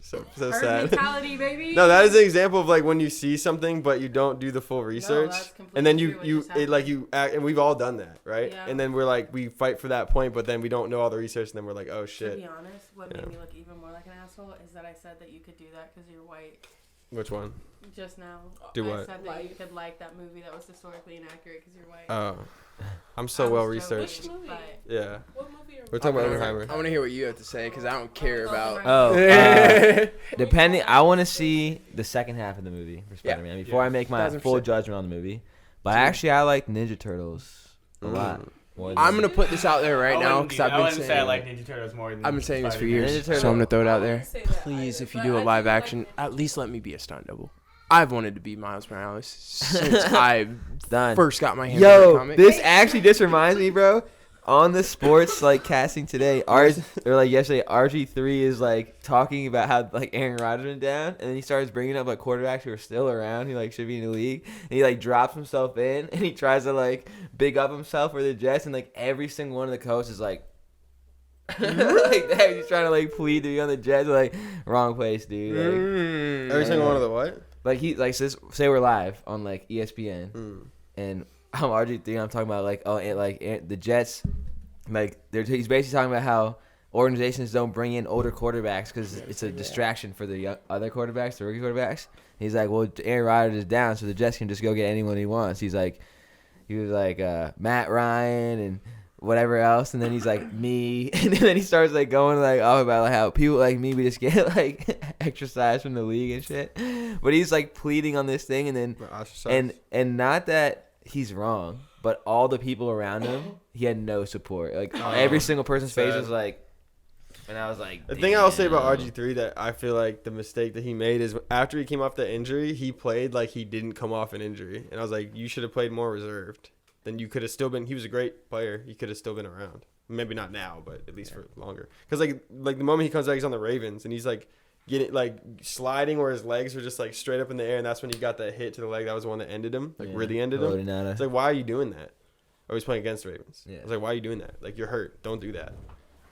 so Herd sad. mentality, baby. No, that is an example of like when you see something but you don't do the full research, that's completely and then true you what you just it like happened. you act, and we've all done that, right? Yeah. And then we're like we fight for that point, but then we don't know all the research, and then we're like, oh To shit, be honest, what Yeah. made me look even more like an asshole is that I said that you could do that because you're white. which one? Just now. Do I what? said that you could like that movie that was historically inaccurate because you're white. Oh, I'm so well researched. Which movie? Yeah. What movie are We're talking about I Oppenheimer. want to hear what you have to say because I don't care about. Depending, I want to see the second half of the movie for Yeah. Spider-Man before I make my 1000%. full judgment on the movie. But actually, I like Ninja Turtles a lot. more than- I'm gonna put this out there right now because I've I been wouldn't say I saying. like Ninja Turtles more than I've been saying this for Spider-Man. years, Ninja so I'm gonna throw it out I there. wouldn't say that Please, either, if you but do a I live like action, at least let me be a stunt double. I've wanted to be Miles Morales since I Done. first got my hands on the Yo, comic. this reminds me, bro. On the sports like casting today, or like yesterday, RG3 is like talking about how like Aaron Rodgers went down, and then he starts bringing up like quarterbacks who are still around, who like should be in the league, and he like drops himself in, and he tries to like big up himself for the Jets, and like every single one of the coaches is like, like that. He's trying to like plead to be on the Jets, like wrong place, dude. Like, Every single one of the what? like he like say we're live on like ESPN. And I'm RG3. I'm talking about like the Jets, like he's basically talking about how organizations don't bring in older quarterbacks because it's a distraction for the other quarterbacks, the rookie quarterbacks. He's like, well, Aaron Rodgers is down, so the Jets can just go get anyone he wants. He was like Matt Ryan and whatever else, and then he's like me, and then he starts like going like off about like how people like me we just get like exercise from the league and shit. But he's like pleading on this thing, and then and not that he's wrong, but all the people around him, he had no support. Like every single person's face was like, and I was like, The thing I'll say about RG3 that I feel like the mistake that he made is after he came off the injury, he played like he didn't come off an injury, and I was like, you should have played more reserved. Then you could have still been. He was a great player. He could have still been around. Maybe not now, but at least for longer. Because like the moment he comes back, he's on the Ravens, and he's like getting like sliding where his legs were just like straight up in the air, and that's when he got that hit to the leg. That was the one that ended him, like really ended him. It's like, why are you doing that? Oh, he's playing against the Ravens. Yeah. I was like, why are you doing that? Like, you're hurt. Don't do that.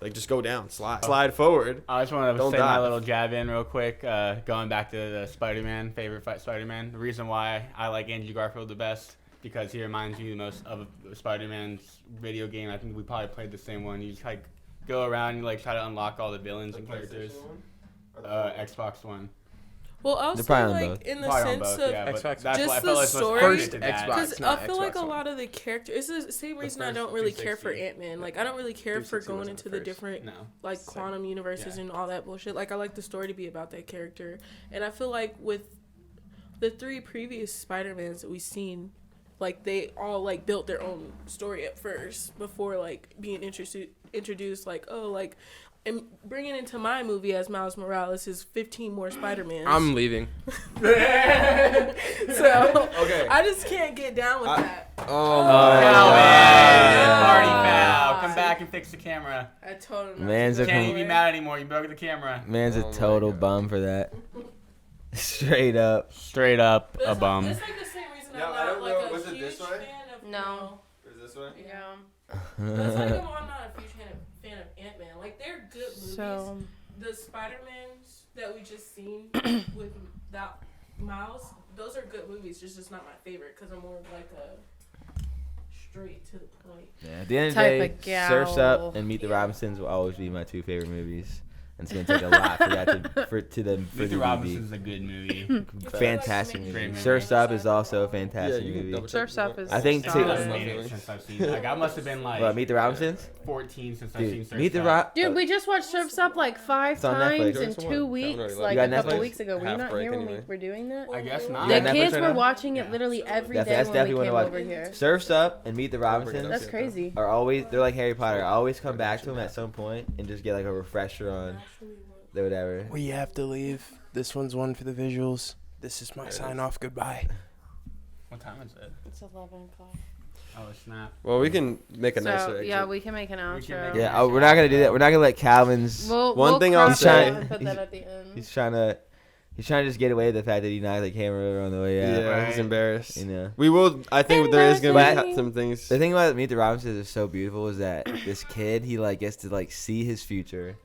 Like, just go down, slide forward. I just want to Don't say die. my little jab in real quick. Going back to the Spider-Man, favorite Spider-Man. The reason why I like Andrew Garfield the best, because he reminds me the most of Spider-Man's video game. I think we probably played the same one. You just like go around and you like try to unlock all the villains and characters. Xbox One. Well, also probably on like both. in the Probably on sense both, of yeah, but Xbox. that's Just why I the felt like story- First that. Xbox. because I not feel like a Xbox lot of the characters. It's the same reason I first don't really care for 360. Ant-Man. Like I don't really care for 360 going wasn't into the the first. different No. like quantum universes and all that bullshit. Like I like the story to be about that character, and I feel like with the 3 previous Spider-Mans that we've seen, like they all like built their own story at first before like being introduced like, oh, like, and bringing into my movie as Miles Morales is 15 more Spider-Mans. I'm leaving. So Okay. I just can't get down with that. Oh Party Ah. foul. Come back and fix the camera. I told him. Man's a Can't even be mad anymore. You broke the camera. Man's Oh a my total God. bum for that. Straight up. Straight up It's a bum. It's like the same reason No, I'm I not don't like know. a Was it huge this way? fan of No. Is this way? Yeah. That's like I'm not a huge fan of Ant-Man. Like they're good movies. So The Spider-Mans that we just seen with that Miles, those are good movies. Just not my favorite because I'm more of like a straight to the point. Yeah, at the end of the Type day, of Surf's gal. Up and Meet the Robinsons will always be my 2 favorite movies. And it's gonna take a lot for that to them for Meet the the Robinsons is a good movie. fantastic Like, movie. Great movie. Surf's Up is also a Yeah, fantastic you can movie. double check. Surf's Up is. I think I too- haven't made it since I've seen. Like I must have been like What, Meet the Robinsons? 14 since I've seen Dude, Surf's Meet the Up. Rob. Dude, we just watched Surf's Up like 5 It's on times Netflix. in There's 2 one. weeks, Downloaded, like You a got couple Netflix? weeks ago. Were you Half not break here when we anyway. were doing that? I guess not. You The got Netflix kids right were now? watching it literally every day That's when definitely we one came to watch. over here. Surf's Up and Meet the Robinsons That's crazy. are always, they're like Harry Potter. I always come back to them at some point and just get like a refresher on the whatever. We have to leave. This one's one for the visuals. This is my sign off. Goodbye. What time is it? It's 11 o'clock. Oh snap. Well, we can make a nicer So exit. yeah, we can make an We can outro. make Yeah, we're not gonna do that. We're not gonna let Calvin's. One thing I'll cross it say- out and put He's- that at the end. He's trying to just get away with the fact that he knocked the camera over on the way Yeah, out. Right. he's embarrassed. You know. We will. I think there is gonna be Embarrassing. some things. The thing about Meet the Robinsons is so beautiful is that this kid, he like gets to like see his future.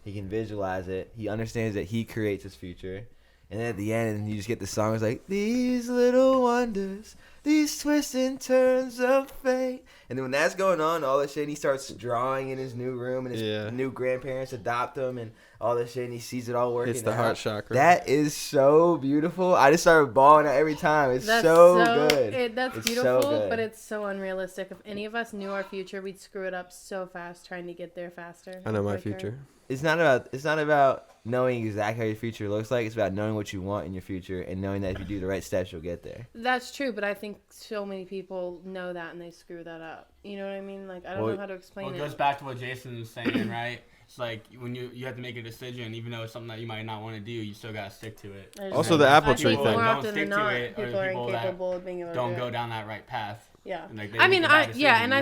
He can visualize it. He understands that he creates his future. And then at the end, you just get the song. It's like, these little wonders, these twists and turns of fate. And then when that's going on, all this shit, he starts drawing in his new room, and his new grandparents adopt him, and all this shit, and he sees it all working out. It's the heart chakra. That is so beautiful. I just started bawling out every time. It's so good. That's it's beautiful, so good. but it's so unrealistic. If any of us knew our future, we'd screw it up so fast trying to get there faster. I know my quicker. future. It's not about knowing exactly how your future looks like. It's about knowing what you want in your future and knowing that if you do the right steps, you'll get there. That's true, but I think so many people know that and they screw that up. You know what I mean? Like, I don't know how to explain it. It goes back to what Jason was saying, right? It's like when you have to make a decision, even though it's something that you might not want to do, you still gotta stick to it. Also, the apple tree more thing. often than not, people are incapable of being able to don't go down that right path. Yeah. And, like, I mean, I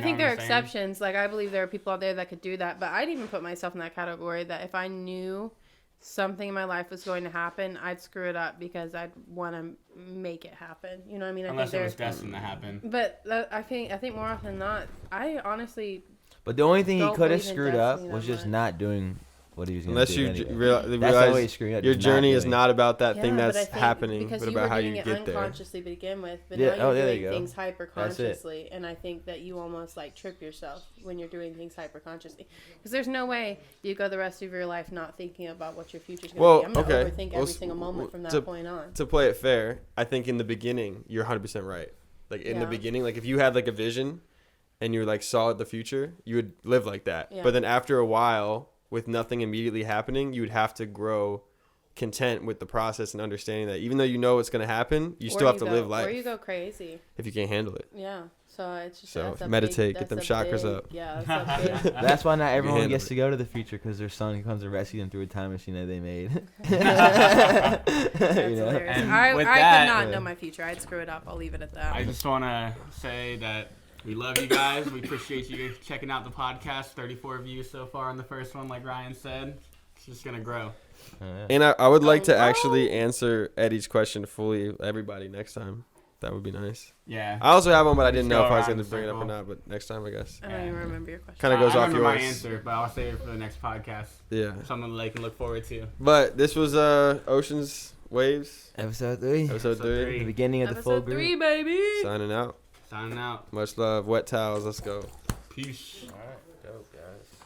think there are exceptions. Like, I believe there are people out there that could do that, but I'd even put myself in that category that if I knew something in my life was going to happen, I'd screw it up because I'd want to make it happen. You know what I mean? Unless it was destined to happen. But I think more often than not, I honestly. But the only thing he could have screwed up was just not doing what he was going to do. Unless you anyway. realize your journey is not about that thing that's happening, but about how you get there. Because you were doing it unconsciously to begin with, but yeah. now you're there doing things hyper-consciously, and I think that you almost like trip yourself when you're doing things hyper-consciously. Because there's no way you go the rest of your life not thinking about what your future's going to be. I'm going to overthink every single moment from that point on. To play it fair, I think in the beginning, you're 100% right. Like, in the beginning, like, if you had, like, a vision and you, like, saw the future, you would live like that. Yeah. But then after a while, with nothing immediately happening, you would have to grow content with the process and understanding that even though you know what's going to happen, you still have to live life. Or you go crazy. If you can't handle it. Yeah. So it's just meditate, get them chakras up. Yeah, that's big. That's why not everyone gets to go to the future, because their son comes and rescues them through a time machine that they made. That's hilarious. I could not know my future. I'd screw it up. I'll leave it at that. I just want to say that we love you guys. We appreciate you checking out the podcast. 34 views so far on the first one, like Ryan said. It's just going to grow. And I would like to actually answer Eddie's question fully, everybody, next time. That would be nice. Yeah. I also have one, but I didn't know if I was going to bring it up or not. But next time, I guess. I don't even remember your question. Kind of goes off yours. I remember my answer, but I'll save it for the next podcast. Yeah. Something they can look forward to. But this was Oceans Waves. Episode 3. Episode 3. The beginning of the full group. Episode 3, baby. Signing out. Signing out. Much love. Wet towels. Let's go. Peace. All right. Dope, guys.